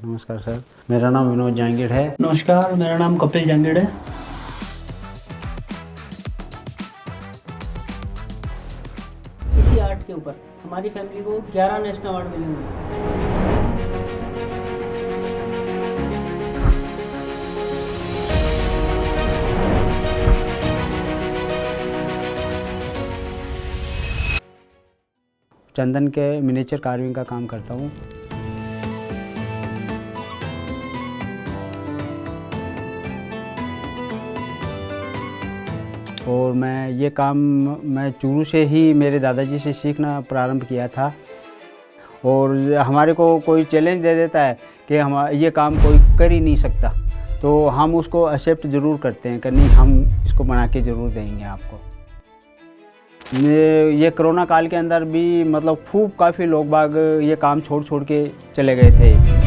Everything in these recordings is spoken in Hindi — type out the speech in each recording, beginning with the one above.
नमस्कार सर, मेरा नाम विनोद जांगीड़ है। नमस्कार, मेरा नाम कपिल जांगीड़ है। इसी आर्ट के ऊपर हमारी फैमिली को 11 नेशनल अवार्ड मिले हुए। चंदन के मिनिएचर कार्विंग का काम करता हूँ। और मैं शुरू से ही मेरे दादाजी से सीखना प्रारंभ किया था। और हमारे को कोई चैलेंज दे देता है कि हम ये काम कोई कर ही नहीं सकता, तो हम उसको एक्सेप्ट ज़रूर करते हैं कि नहीं, हम इसको बना के ज़रूर देंगे आपको। ये कोरोना काल के अंदर भी मतलब खूब काफ़ी लोग बाग ये काम छोड़ के चले गए थे।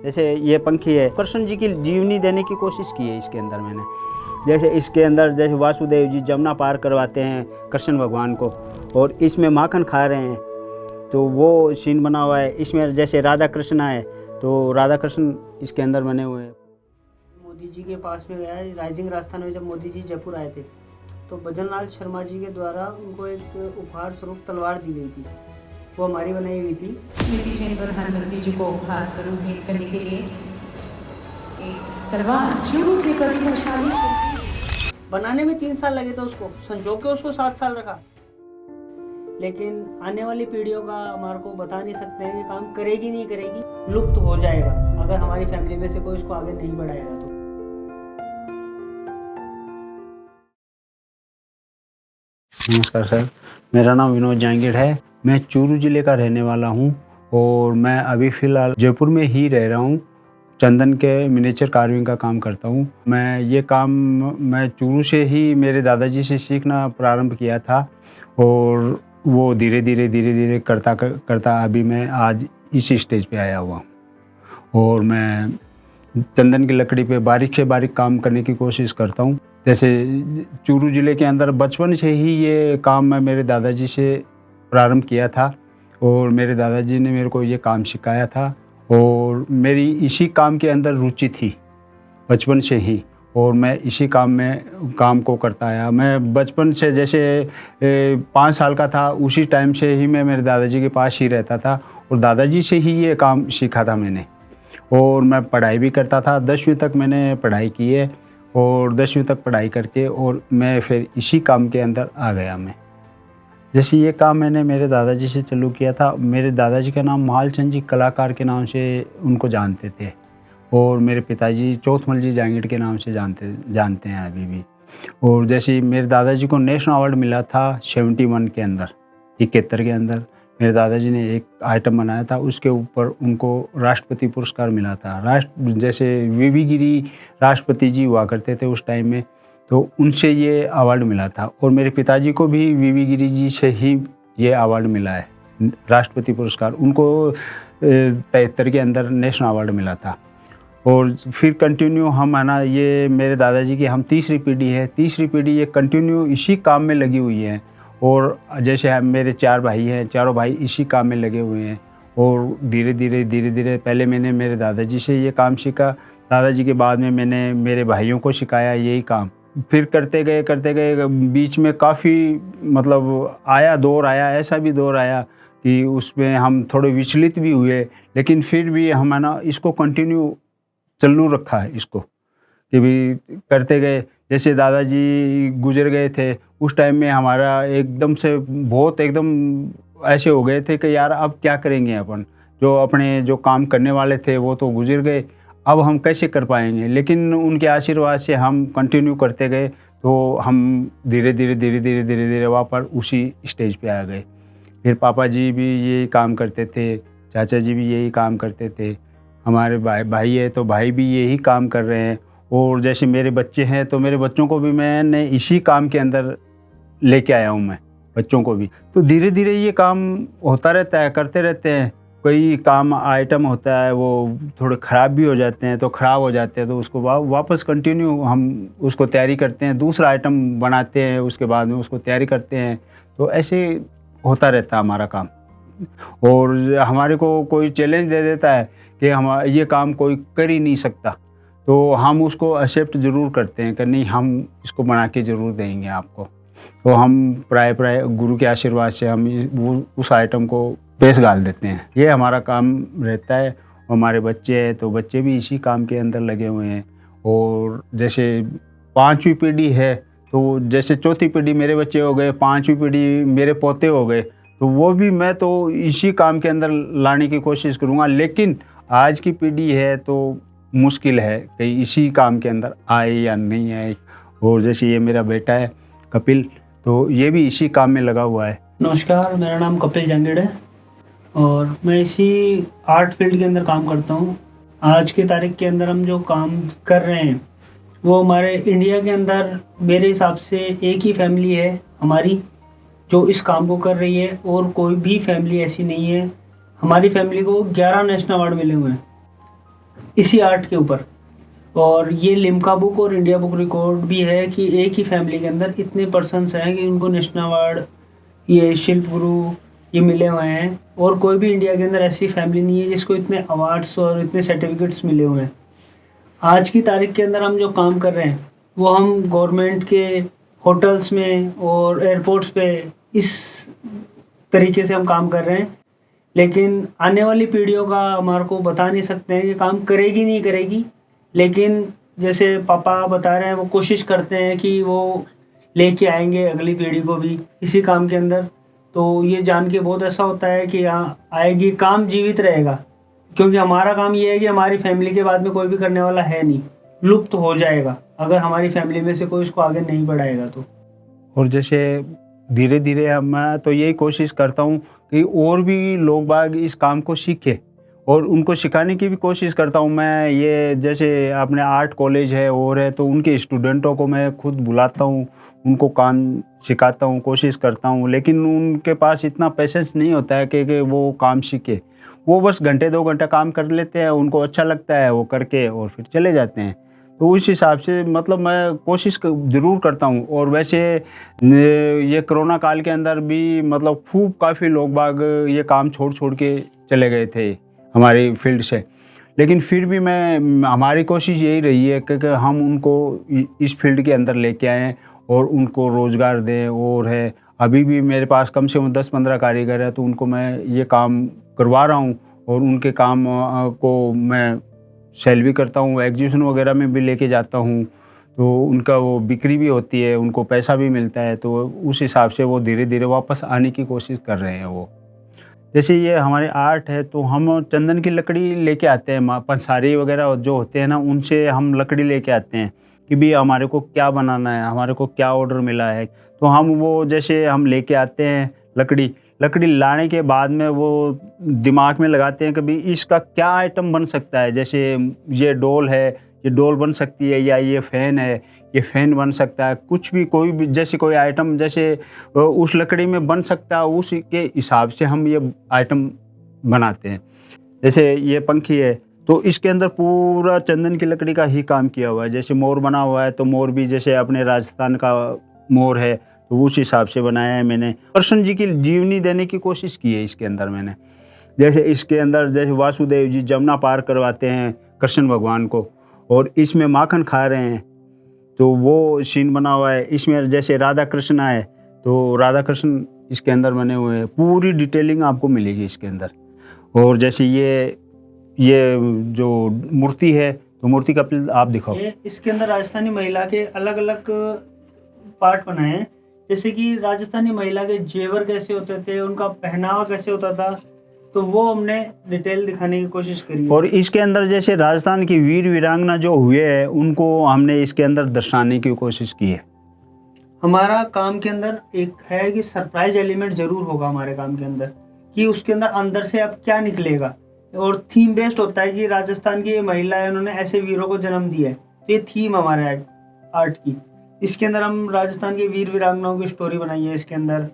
जैसे ये पंखी है, कृष्ण जी की जीवनी देने की कोशिश की है इसके अंदर मैंने। जैसे इसके अंदर जैसे वासुदेव जी जमुना पार करवाते हैं कृष्ण भगवान को, और इसमें माखन खा रहे हैं, तो वो सीन बना हुआ है। इसमें जैसे राधा कृष्ण है, तो राधा कृष्ण इसके अंदर बने हुए हैं। मोदी जी के पास में गया है राइजिंग राजस्थान में, जब मोदी जी जयपुर आए थे तो भजनलाल शर्मा जी के द्वारा उनको एक उपहार स्वरूप तलवार दी गई थी, वो हमारी बनाई हुई थी। स्मृति जैन प्रधानमंत्री जी को उपहार स्वरूप भेंट करने के लिए एक तलवार जो कि प्रतिभाशाली बनाने में 3 साल लगे थे, उसको संजो के उसको 7 साल रखा। लेकिन आने वाली पीढ़ियों का हमारे को बता नहीं सकते हैं कि काम करेगी नहीं करेगी, लुप्त हो जाएगा अगर हमारी फैमिली में से कोई इसको आगे नहीं बढ़ाएगा तो। नमस्कार सर, मेरा नाम विनोद जांगीड़ है। मैं चूरू ज़िले का रहने वाला हूँ और मैं अभी फ़िलहाल जयपुर में ही रह रहा हूँ। चंदन के मिनिएचर कार्विंग का काम करता हूँ। मैं चूरू से ही मेरे दादाजी से सीखना प्रारंभ किया था, और वो धीरे धीरे करता अभी मैं आज इस स्टेज पे आया हुआ हूँ। और मैं चंदन की लकड़ी पे बारीक से बारीक काम करने की कोशिश करता हूँ। जैसे चूरू ज़िले के अंदर बचपन से ही ये काम मैं मेरे दादाजी से प्रारंभ किया था, और मेरे दादाजी ने मेरे को ये काम सिखाया था, और मेरी इसी काम के अंदर रुचि थी बचपन से ही, और मैं इसी काम को करता आया। मैं बचपन से जैसे 5 साल का था, उसी टाइम से ही मैं मेरे दादाजी के पास ही रहता था, और दादाजी से ही ये काम सीखा था मैंने। और मैं पढ़ाई भी करता था, 10वीं तक मैंने पढ़ाई की है, और 10वीं तक पढ़ाई करके और मैं फिर इसी काम के अंदर आ गया मैं। जैसे ये काम मैंने मेरे दादाजी से चालू किया था। मेरे दादाजी का नाम मालचंद जी कलाकार के नाम से उनको जानते थे, और मेरे पिताजी चौथमल जी जांगीड़ के नाम से जानते हैं अभी भी। और जैसे मेरे दादाजी को नेशनल अवार्ड मिला था 71 के अंदर, 71 के अंदर मेरे दादाजी ने एक आइटम बनाया था, उसके ऊपर उनको राष्ट्रपति पुरस्कार मिला था। जैसे वीवी गिरी राष्ट्रपति जी हुआ करते थे उस टाइम में, तो उनसे ये अवार्ड मिला था। और मेरे पिताजी को भी वीवी गिरी जी से ही ये अवार्ड मिला है, राष्ट्रपति पुरस्कार। उनको 73 के अंदर नेशनल अवार्ड मिला था। और फिर कंटिन्यू हम है ना, ये मेरे दादाजी की हम तीसरी पीढ़ी है, तीसरी पीढ़ी ये कंटिन्यू इसी काम में लगी हुई है। और जैसे मेरे 4 भाई हैं, चारों भाई इसी काम में लगे हुए हैं। और धीरे धीरे पहले मैंने मेरे दादाजी से ये काम सीखा, दादाजी के बाद में मैंने मेरे भाइयों को सिखाया यही काम। फिर करते गए बीच में काफ़ी मतलब दौर आया, ऐसा भी दौर आया कि उसमें हम थोड़े विचलित भी हुए, लेकिन फिर भी हम है ना इसको कंटिन्यू चालू रखा है इसको, कि भी करते गए। जैसे दादाजी गुजर गए थे उस टाइम में हमारा एकदम से बहुत एकदम ऐसे हो गए थे कि यार अब क्या करेंगे अपन, जो काम करने वाले थे वो तो गुजर गए, अब हम कैसे कर पाएंगे। लेकिन उनके आशीर्वाद से हम कंटिन्यू करते गए, तो हम धीरे धीरे वहाँ पर उसी स्टेज पे आ गए। फिर पापा जी भी यही काम करते थे, चाचा जी भी यही काम करते थे, हमारे भाई है तो भाई भी यही काम कर रहे हैं। और जैसे मेरे बच्चे हैं तो मेरे बच्चों को भी मैंने इसी काम के अंदर लेके आया हूँ मैं बच्चों को भी। तो धीरे धीरे ये काम होता रहता है, करते रहते हैं। कई काम आइटम होता है वो थोड़े ख़राब भी हो जाते हैं, तो ख़राब हो जाते हैं तो उसको वापस कंटिन्यू हम उसको तैयारी करते हैं, दूसरा आइटम बनाते हैं, उसके बाद में उसको तैयारी करते हैं। तो ऐसे होता रहता है हमारा काम। और हमारे को कोई चैलेंज दे देता है कि हम ये काम कोई कर ही नहीं सकता, तो हम उसको एक्सेप्ट ज़रूर करते हैं कि नहीं, हम इसको बना के ज़रूर देंगे आपको। तो हम प्राय गुरु के आशीर्वाद से हम उस आइटम को पेश डाल देते हैं। ये हमारा काम रहता है। हमारे बच्चे हैं तो बच्चे भी इसी काम के अंदर लगे हुए हैं। और जैसे 5वीं पीढ़ी है, तो जैसे 4थी पीढ़ी मेरे बच्चे हो गए, 5वीं पीढ़ी मेरे पोते हो गए, तो वो भी मैं तो इसी काम के अंदर लाने की कोशिश करूँगा। लेकिन आज की पीढ़ी है तो मुश्किल है कि इसी काम के अंदर आए या नहीं आए। और जैसे ये मेरा बेटा है कपिल, तो ये भी इसी काम में लगा हुआ है। नमस्कार, मेरा नाम कपिल जांगेड़ है और मैं इसी आर्ट फील्ड के अंदर काम करता हूँ। आज की तारीख के अंदर हम जो काम कर रहे हैं वो हमारे इंडिया के अंदर मेरे हिसाब से एक ही फैमिली है हमारी जो इस काम को कर रही है, और कोई भी फैमिली ऐसी नहीं है। हमारी फैमिली को 11 नेशनल अवार्ड मिले हुए हैं इसी आर्ट के ऊपर। और ये लिम्का बुक और इंडिया बुक रिकॉर्ड भी है कि एक ही फैमिली के अंदर इतने पर्सन्स हैं कि उनको नेशनल अवार्ड, ये शिल्प गुरु, ये मिले हुए हैं। और कोई भी इंडिया के अंदर ऐसी फैमिली नहीं है जिसको इतने अवार्ड्स और इतने सर्टिफिकेट्स मिले हुए हैं। आज की तारीख के अंदर हम जो काम कर रहे हैं वो हम गवर्नमेंट के होटल्स में और एयरपोर्ट्स पे इस तरीके से हम काम कर रहे हैं। लेकिन आने वाली पीढ़ियों का हमारे को बता नहीं सकते हैं कि काम करेगी नहीं करेगी। लेकिन जैसे पापा बता रहे हैं, वो कोशिश करते हैं कि वो लेके आएंगे अगली पीढ़ी को भी इसी काम के अंदर। तो ये जान के बहुत ऐसा होता है कि हाँ, आएगी, काम जीवित रहेगा। क्योंकि हमारा काम ये है कि हमारी फैमिली के बाद में कोई भी करने वाला है नहीं, लुप्त हो जाएगा अगर हमारी फैमिली में से कोई इसको आगे नहीं बढ़ाएगा तो। और जैसे धीरे धीरे मैं तो यही कोशिश करता हूँ कि और भी लोग बाग इस काम को सीखे और उनको सिखाने की भी कोशिश करता हूँ मैं। ये जैसे अपने आर्ट कॉलेज है और है, तो उनके स्टूडेंटों को मैं खुद बुलाता हूँ, उनको काम सिखाता हूँ, कोशिश करता हूँ। लेकिन उनके पास इतना पेशेंस नहीं होता है कि वो काम सीखे। वो बस घंटे 2 घंटा काम कर लेते हैं, उनको अच्छा लगता है वो करके और फिर चले जाते हैं। तो उस हिसाब से मतलब मैं कोशिश ज़रूर करता हूँ। और वैसे ये कोरोना काल के अंदर भी मतलब खूब काफ़ी लोग बाग ये काम छोड़ के चले गए थे हमारी फील्ड से। लेकिन फिर भी हमारी कोशिश यही रही है कि हम उनको इस फील्ड के अंदर लेके आएँ और उनको रोज़गार दें। और है, अभी भी मेरे पास कम से कम 10-15 कारीगर है, तो उनको मैं ये काम करवा रहा हूँ और उनके काम को मैं सेल भी करता हूँ, एग्जीबिशन वगैरह में भी लेके जाता हूँ, तो उनका वो बिक्री भी होती है, उनको पैसा भी मिलता है। तो उस हिसाब से वो धीरे धीरे वापस आने की कोशिश कर रहे हैं वो। जैसे ये हमारे आर्ट है, तो हम चंदन की लकड़ी लेके आते हैं, पंसारी वगैरह जो होते हैं ना, उनसे हम लकड़ी लेके आते हैं कि भी हमारे को क्या बनाना है, हमारे को क्या ऑर्डर मिला है। तो हम वो जैसे हम लेके आते हैं लकड़ी लाने के बाद में वो दिमाग में लगाते हैं कि भाई इसका क्या आइटम बन सकता है। जैसे ये डोल है, ये डोल बन सकती है, या ये फ़ैन है, ये फ़ैन बन सकता है। कुछ भी कोई भी जैसे कोई आइटम जैसे उस लकड़ी में बन सकता है, उसी के हिसाब से हम ये आइटम बनाते हैं। जैसे ये पंखी है, तो इसके अंदर पूरा चंदन की लकड़ी का ही काम किया हुआ है। जैसे मोर बना हुआ है, तो मोर भी जैसे अपने राजस्थान का मोर है, तो उस हिसाब से बनाया है मैंने। कृष्ण जी की जीवनी देने की कोशिश की है इसके अंदर मैंने। जैसे इसके अंदर जैसे वासुदेव जी जमुना पार करवाते हैं कृष्ण भगवान को, और इसमें माखन खा रहे हैं, तो वो सीन बना हुआ है। इसमें जैसे राधा कृष्ण आए, तो राधा कृष्ण इसके अंदर बने हुए हैं। पूरी डिटेलिंग आपको मिलेगी इसके अंदर। और जैसे ये जो मूर्ति है, तो मूर्ति का आप दिखाओ। ये इसके अंदर राजस्थानी महिला के अलग अलग पार्ट बनाए हैं। जैसे कि राजस्थानी महिला के जेवर कैसे होते थे, उनका पहनावा कैसे होता था, तो वो हमने डिटेल दिखाने की कोशिश करी है। और इसके अंदर जैसे राजस्थान की वीर वीरांगना जो हुए हैं, उनको हमने इसके अंदर दर्शाने की कोशिश की है। हमारा काम के अंदर एक है कि सरप्राइज एलिमेंट जरूर होगा हमारे काम के अंदर, कि उसके अंदर से अब क्या निकलेगा। और थीम बेस्ड होता है कि राजस्थान की ये महिला है, उन्होंने ऐसे वीरों को जन्म दिया है, तो ये थीम हमारे आर्ट की। इसके अंदर हम राजस्थान के वीर वीरांगनाओं की स्टोरी बनाई है। इसके अंदर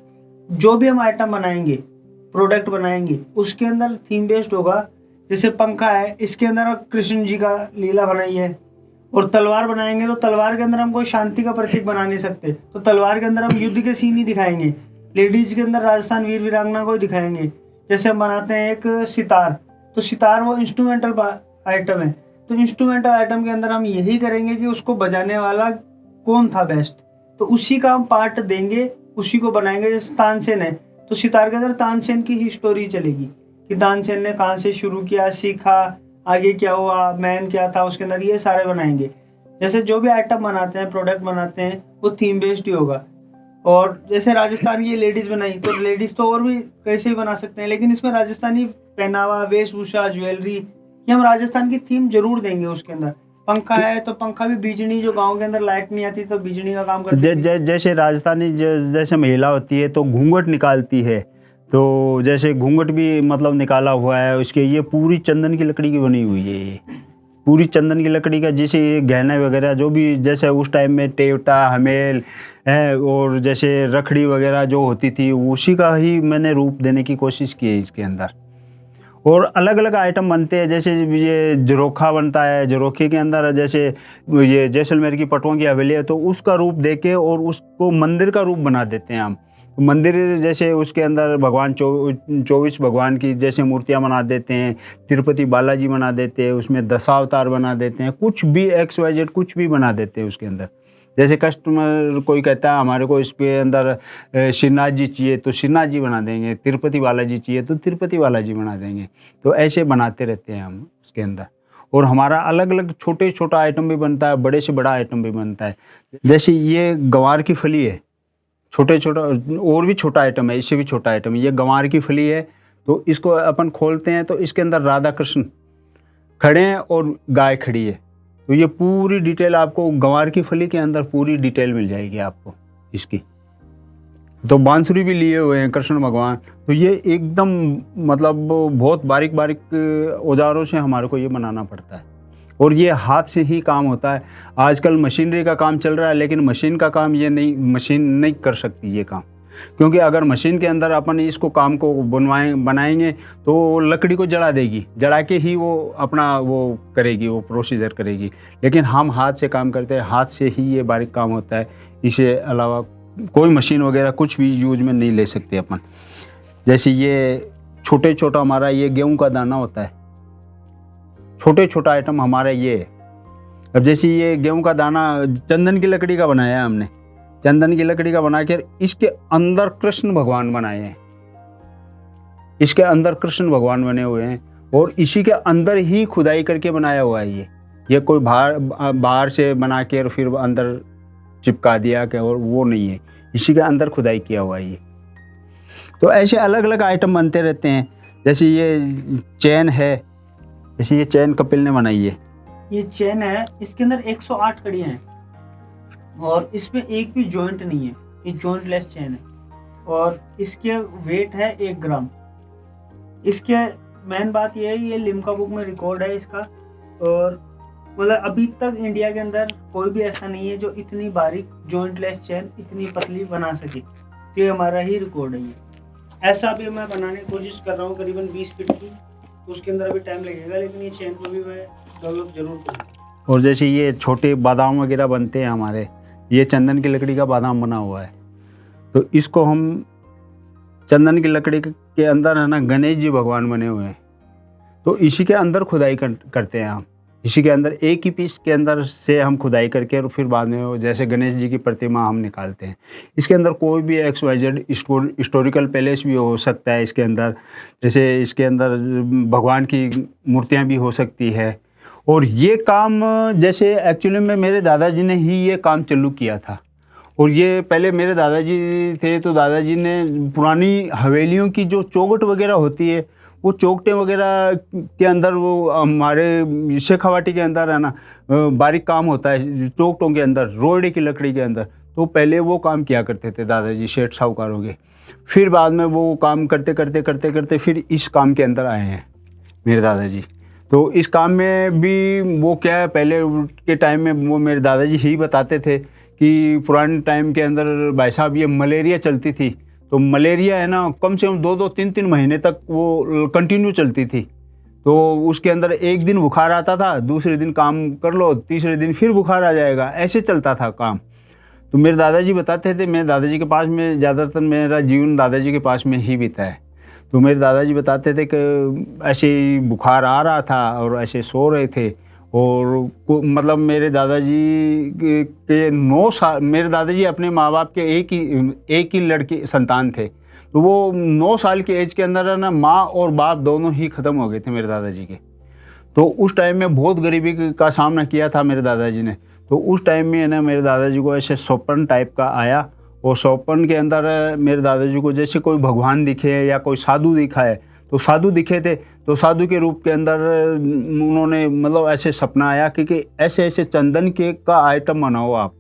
जो भी हम आइटम बनाएंगे प्रोडक्ट बनाएंगे उसके अंदर थीम बेस्ड होगा। जैसे पंखा है, इसके अंदर कृष्ण जी का लीला बनाई है। और तलवार बनाएंगे तो तलवार के अंदर हम कोई शांति का प्रतीक बना नहीं सकते, तो तलवार के अंदर हम युद्ध के सीन ही दिखाएंगे। लेडीज के अंदर राजस्थान वीर वीरांगना को ही दिखाएंगे। जैसे हम बनाते हैं एक सितार, तो सितार वो इंस्ट्रूमेंटल आइटम है, तो इंस्ट्रूमेंटल आइटम के अंदर हम यही करेंगे कि उसको बजाने वाला कौन था बेस्ट, तो उसी का हम पार्ट देंगे, उसी को बनाएंगे। जैसे तानसेन है, तो सितार के अंदर तानसेन की ही स्टोरी चलेगी कि तानसेन ने कहाँ से शुरू किया, सीखा, आगे क्या हुआ, मैन क्या था उसके अंदर, ये सारे बनाएंगे। जैसे जो भी आइटम बनाते हैं, प्रोडक्ट बनाते हैं, वो थीम बेस्ड ही होगा। और जैसे राजस्थान की लेडीज बनाई, तो लेडीज तो और भी कैसे भी बना सकते हैं, लेकिन इसमें राजस्थानी पहनावा, वेशभूषा, ज्वेलरी, ये हम राजस्थान की थीम जरूर देंगे उसके अंदर। पंखा है तो पंखा भी बिजली, जो गांव के अंदर लाइट नहीं आती तो बिजली का काम करती है। जैसे राजस्थानी जैसे महिला होती है तो घूंघट निकालती है, तो जैसे घूंघट भी मतलब निकाला हुआ है उसके, ये पूरी चंदन की लकड़ी की बनी हुई है। ये पूरी चंदन की लकड़ी का, जैसे ये गहने वगैरह जो भी जैसे उस टाइम में टेवटा, हमेल है और जैसे रखड़ी वगैरह जो होती थी, उसी का ही मैंने रूप देने की कोशिश की है इसके अंदर। और अलग अलग आइटम बनते हैं, जैसे ये जरोखा बनता है, जरोखे के अंदर जैसे ये जैसलमेर की पटुओं की हवेली है, तो उसका रूप देके और उसको मंदिर का रूप बना देते हैं हम। मंदिर जैसे उसके अंदर भगवान 24 भगवान की जैसे मूर्तियां बना देते हैं, तिरुपति बालाजी बना देते हैं, उसमें दशावतार बना देते हैं, कुछ भी XYZ कुछ भी बना देते हैं उसके अंदर। जैसे कस्टमर कोई कहता है हमारे को इसके अंदर श्रीनाथ जी चाहिए तो श्रीनाथ जी बना देंगे, तिरुपति बालाजी चाहिए तो तिरुपति बालाजी बना देंगे। तो ऐसे बनाते रहते हैं हम उसके अंदर। और हमारा अलग अलग छोटे छोटा आइटम भी बनता है, बड़े से बड़ा आइटम भी बनता है। जैसे ये गंवार की फली है, छोटे छोटा और भी छोटा आइटम है, इससे भी छोटा आइटम है। ये गंवार की फली है, तो इसको अपन खोलते हैं तो इसके अंदर राधा कृष्ण खड़े हैं और गाय खड़ी है। तो ये पूरी डिटेल आपको गंवार की फली के अंदर पूरी डिटेल मिल जाएगी आपको इसकी। तो बांसुरी भी लिए हुए हैं कृष्ण भगवान। तो ये एकदम मतलब बहुत बारीक बारीक औजारों से हमारे को ये बनाना पड़ता है, और ये हाथ से ही काम होता है। आजकल मशीनरी का काम चल रहा है, लेकिन मशीन का काम ये नहीं, मशीन नहीं कर सकती ये काम, क्योंकि अगर मशीन के अंदर अपन इसको काम को बनाएंगे तो लकड़ी को जला देगी, जला के ही वो अपना वो करेगी, वो प्रोसीजर करेगी। लेकिन हम हाथ से काम करते हैं, हाथ से ही ये बारीक काम होता है। इसके अलावा कोई मशीन वगैरह कुछ भी यूज में नहीं ले सकते अपन। जैसे ये छोटे छोटा हमारा ये गेहूं का दाना होता है, छोटे छोटा आइटम हमारा ये है। अब जैसे ये गेहूं का दाना चंदन की लकड़ी का बनाया है हमने, चंदन की लकड़ी का बनाकर इसके अंदर कृष्ण भगवान बनाए हैं, इसके अंदर कृष्ण भगवान बने हुए हैं, और इसी के अंदर ही खुदाई करके बनाया हुआ है ये कोई बाहर से बना के और फिर अंदर चिपका दिया कि, और वो नहीं है, इसी के अंदर खुदाई किया हुआ है ये। तो ऐसे अलग अलग आइटम बनते रहते हैं। जैसे ये चैन है, जैसे ये चैन कपिल ने बनाई है। ये चैन है, इसके अंदर 108 कड़ियाँ हैं और इसमें एक भी जॉइंट नहीं है, ये जॉइंटलेस चैन है। और इसके वेट है 1 ग्राम। इसके मेन बात ये है, ये लिम्का बुक में रिकॉर्ड है इसका। और मतलब अभी तक इंडिया के अंदर कोई भी ऐसा नहीं है जो इतनी बारीक जॉइंटलेस चैन इतनी पतली बना सके, तो ये हमारा ही रिकॉर्ड है। ये ऐसा भी मैं बनाने की कोशिश कर रहा हूँ, करीबन 20 फीट की, तो उसके अंदर अभी टाइम लगेगा, लेकिन ये चैन को भी मैं डेवलप जरूर करूँगा। और जैसे ये छोटे बादाम वगैरह बनते हैं हमारे, ये चंदन की लकड़ी का बादाम बना हुआ है, तो इसको हम चंदन की लकड़ी के अंदर है ना गणेश जी भगवान बने हुए हैं, तो इसी के अंदर खुदाई करते हैं हम। इसी के अंदर एक ही पीस के अंदर से हम खुदाई करके और फिर बाद में जैसे गणेश जी की प्रतिमा हम निकालते हैं। इसके अंदर कोई भी XYZ हिस्टोरिकल पैलेस भी हो सकता है इसके अंदर, जैसे इसके अंदर भगवान की मूर्तियाँ भी हो सकती है। और ये काम जैसे एक्चुअली में मेरे दादाजी ने ही ये काम चालू किया था। और ये पहले मेरे दादाजी थे, तो दादाजी ने पुरानी हवेलियों की जो चौखट वगैरह होती है, वो चौखटें वगैरह के अंदर, वो हमारे शेखावाटी के अंदर है ना बारीक काम होता है चौखटों के अंदर, रोड़े की लकड़ी के अंदर, तो पहले वो काम किया करते थे दादाजी शेठ साहूकारों के। फिर बाद में वो काम करते करते फिर इस काम के अंदर आए हैं मेरे दादाजी। तो इस काम में भी वो क्या है, पहले के टाइम में वो मेरे दादाजी ही बताते थे कि पुराने टाइम के अंदर भाई साहब ये मलेरिया चलती थी, तो मलेरिया है ना कम से कम 2-2 3-3 महीने तक वो कंटिन्यू चलती थी। तो उसके अंदर एक दिन बुखार आता था, दूसरे दिन काम कर लो, तीसरे दिन फिर बुखार आ जाएगा, ऐसे चलता था काम। तो मेरे दादाजी बताते थे, मैं दादाजी के पास में ज़्यादातर मेरा जीवन दादाजी के पास में ही बीता है। तो मेरे दादाजी बताते थे कि ऐसे ही बुखार आ रहा था और ऐसे सो रहे थे और मतलब मेरे दादाजी के 9 साल, मेरे दादाजी अपने माँ बाप के एक ही लड़के संतान थे। तो वो 9 साल की एज के अंदर ना माँ और बाप दोनों ही ख़त्म हो गए थे मेरे दादाजी के। तो उस टाइम में बहुत गरीबी का सामना किया था मेरे दादाजी ने। तो उस टाइम में है ना मेरे दादाजी को ऐसे स्वप्न टाइप का आया और स्वप्न के अंदर मेरे दादाजी को जैसे कोई भगवान दिखे या कोई साधु दिखा है, तो साधु दिखे थे। तो साधु के रूप के अंदर उन्होंने मतलब ऐसे सपना आया कि ऐसे ऐसे चंदन के का आइटम बनाओ आप।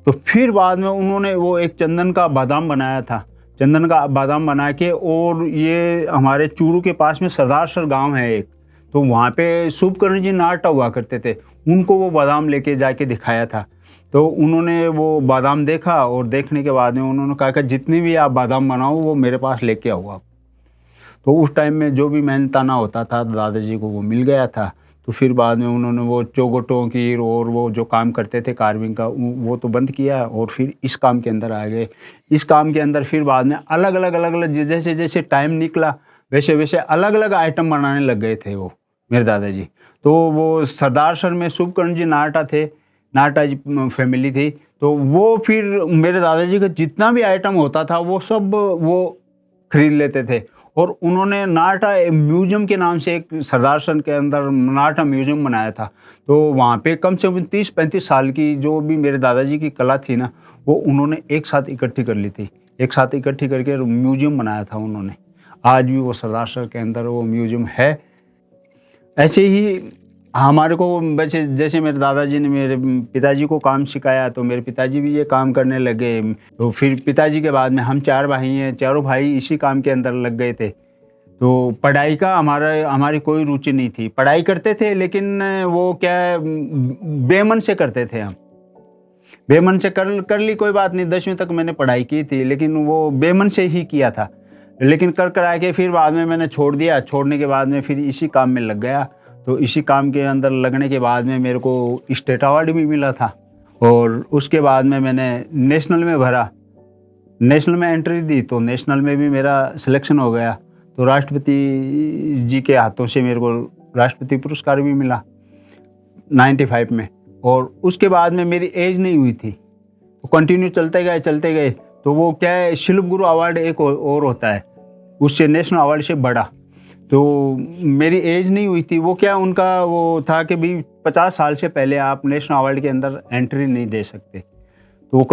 तो फिर बाद में उन्होंने वो एक चंदन का बादाम बनाया था, चंदन का बादाम बना के, और ये हमारे चूरू के पास में सरदारसर गांव है एक, तो वहाँ पे शुभकर्ण जी नाटा हुआ करते थे, उनको वो बादाम लेके जाके दिखाया था। तो उन्होंने वो बादाम देखा और देखने के बाद में उन्होंने कहा कि जितनी भी आप बादाम बनाओ वो मेरे पास लेके आओ आप। तो उस टाइम में जो भी मेहनताना होता था दादाजी को वो मिल गया था। तो फिर बाद में उन्होंने वो चौगटों की और वो जो काम करते थे कार्विंग का वो तो बंद किया और फिर इस काम के अंदर आ गए। इस काम के अंदर फिर बाद में अलग अलग जैसे जैसे टाइम निकला वैसे वैसे अलग अलग आइटम बनाने लग गए थे वो मेरे दादाजी। तो वो सरदारसर में शुभकर्ण जी नाटा थे, नाटा जी फैमिली थी। तो वो फिर मेरे दादाजी का जितना भी आइटम होता था वो सब वो खरीद लेते थे। और उन्होंने नाटा म्यूजियम के नाम से एक सरदारसर के अंदर नाटा म्यूजियम बनाया था। तो वहाँ पे कम से कम 30-35 साल की जो भी मेरे दादाजी की कला थी ना, वो उन्होंने एक साथ इकट्ठी कर ली थी, एक साथ इकट्ठी करके म्यूजियम बनाया था उन्होंने। आज भी वो सरदारसर के अंदर वो म्यूजियम है। ऐसे ही हमारे को वैसे जैसे मेरे दादाजी ने मेरे पिताजी को काम सिखाया तो मेरे पिताजी भी ये काम करने लगे। तो फिर पिताजी के बाद में हम 4 भाई हैं, चारों भाई इसी काम के अंदर लग गए थे। तो पढ़ाई का हमारी कोई रुचि नहीं थी, पढ़ाई करते थे लेकिन वो क्या बेमन से करते थे। हम बेमन से कर ली कोई बात नहीं, 10वीं तक मैंने पढ़ाई की थी लेकिन वो बेमन से ही किया था। लेकिन कर आके फिर बाद में मैंने छोड़ दिया। छोड़ने के बाद में फिर इसी काम में लग गया। तो इसी काम के अंदर लगने के बाद में मेरे को स्टेट अवार्ड भी मिला था। और उसके बाद में मैंने नेशनल में भरा, नेशनल में एंट्री दी तो नेशनल में भी मेरा सिलेक्शन हो गया। तो राष्ट्रपति जी के हाथों से मेरे को राष्ट्रपति पुरस्कार भी मिला 95 में। और उसके बाद में मेरी एज नहीं हुई थी तो कंटिन्यू चलते गए। तो वो क्या है, शिल्प गुरु अवार्ड एक और होता है, उससे नेशनल अवार्ड से बड़ा। तो मेरी एज नहीं हुई थी, वो क्या उनका वो था कि भी 50 साल से पहले आप नेशनल अवार्ड के अंदर एंट्री नहीं दे सकते। तो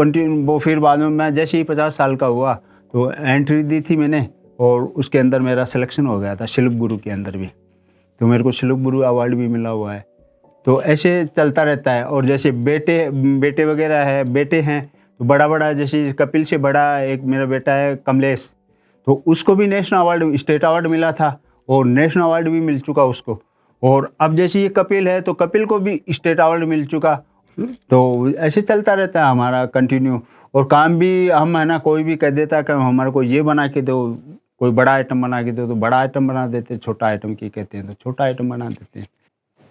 वो फिर बाद में मैं जैसे ही 50 साल का हुआ तो एंट्री दी थी मैंने और उसके अंदर मेरा सिलेक्शन हो गया था शिल्प गुरु के अंदर भी। तो मेरे को शिल्प गुरु अवार्ड भी मिला हुआ है। तो ऐसे चलता रहता है। और जैसे बेटे वगैरह है, बेटे हैं तो बड़ा जैसे कपिल से बड़ा एक मेरा बेटा है कमलेश, तो उसको भी नेशनल अवार्ड स्टेट अवार्ड मिला था और नेशनल अवार्ड भी मिल चुका उसको। और अब जैसे ये कपिल है तो कपिल को भी स्टेट अवार्ड मिल चुका। तो ऐसे चलता रहता है हमारा कंटिन्यू। और काम भी हम है ना, कोई भी कह देता कि हमारे को ये बना के दो, कोई बड़ा आइटम बना के दो तो बड़ा आइटम बना देते, छोटा आइटम की कहते हैं तो छोटा आइटम बना देते हैं।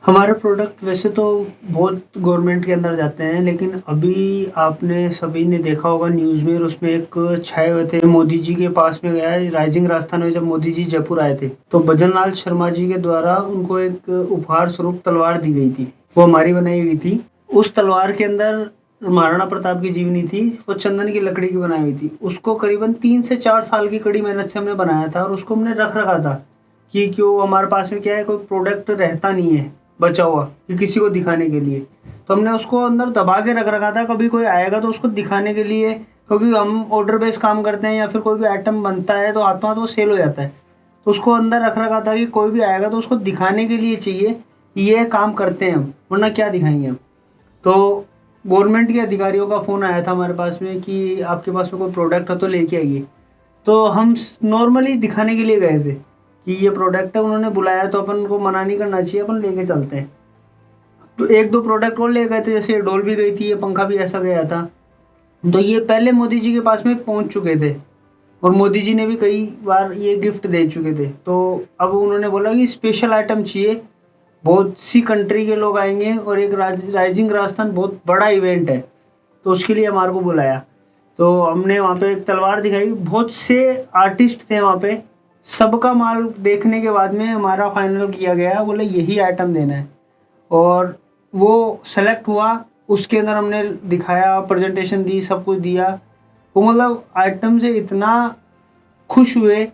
हमारे प्रोडक्ट वैसे तो बहुत गवर्नमेंट के अंदर जाते हैं, लेकिन अभी आपने सभी ने देखा होगा न्यूज़ में, उसमें एक छाए हुए थे मोदी जी के पास में गया है राइजिंग राजस्थान में। जब मोदी जी जयपुर आए थे तो भजन लाल शर्मा जी के द्वारा उनको एक उपहार स्वरूप तलवार दी गई थी, वो हमारी बनाई हुई थी। उस तलवार के अंदर महाराणा प्रताप की जीवनी थी, वो चंदन की लकड़ी की बनाई हुई थी। उसको करीबन 3 से 4 साल की कड़ी मेहनत से हमने बनाया था और उसको हमने रख रखा था कि क्यों हमारे पास में क्या है, कोई प्रोडक्ट रहता नहीं है बचा हुआ कि किसी को दिखाने के लिए, तो हमने उसको अंदर दबा के रख रखा था। कभी कोई आएगा तो उसको दिखाने के लिए, क्योंकि हम ऑर्डर बेस काम करते हैं या फिर कोई भी आइटम बनता है तो हाथों हाथ वो सेल हो जाता है, तो उसको अंदर रख रखा था कि कोई भी आएगा तो उसको दिखाने के लिए चाहिए ये काम करते हैं हम, वरना क्या दिखाएंगे हम। तो गवर्नमेंट के अधिकारियों का फ़ोन आया था हमारे पास में कि आपके पास में कोई प्रोडक्ट है तो लेके आइए। तो हम नॉर्मली दिखाने के लिए गए थे कि ये प्रोडक्ट है, उन्होंने बुलाया तो अपन को मना नहीं करना चाहिए, अपन लेके चलते हैं। तो 1-2 प्रोडक्ट और ले गए थे, जैसे डोल भी गई थी, ये पंखा भी ऐसा गया था। तो ये पहले मोदी जी के पास में पहुंच चुके थे और मोदी जी ने भी कई बार ये गिफ्ट दे चुके थे। तो अब उन्होंने बोला कि स्पेशल आइटम चाहिए, बहुत सी कंट्री के लोग आएंगे और एक राइजिंग राजस्थान बहुत बड़ा इवेंट है, तो उसके लिए हमारे को बुलाया। तो हमने वहाँ पे एक तलवार दिखाई, बहुत से आर्टिस्ट थे वहाँ पे, सबका माल देखने के बाद में हमारा फाइनल किया गया, बोले यही आइटम देना है। और वो सेलेक्ट हुआ, उसके अंदर हमने दिखाया, प्रेजेंटेशन दी, सब कुछ दिया। वो मतलब आइटम से इतना खुश हुए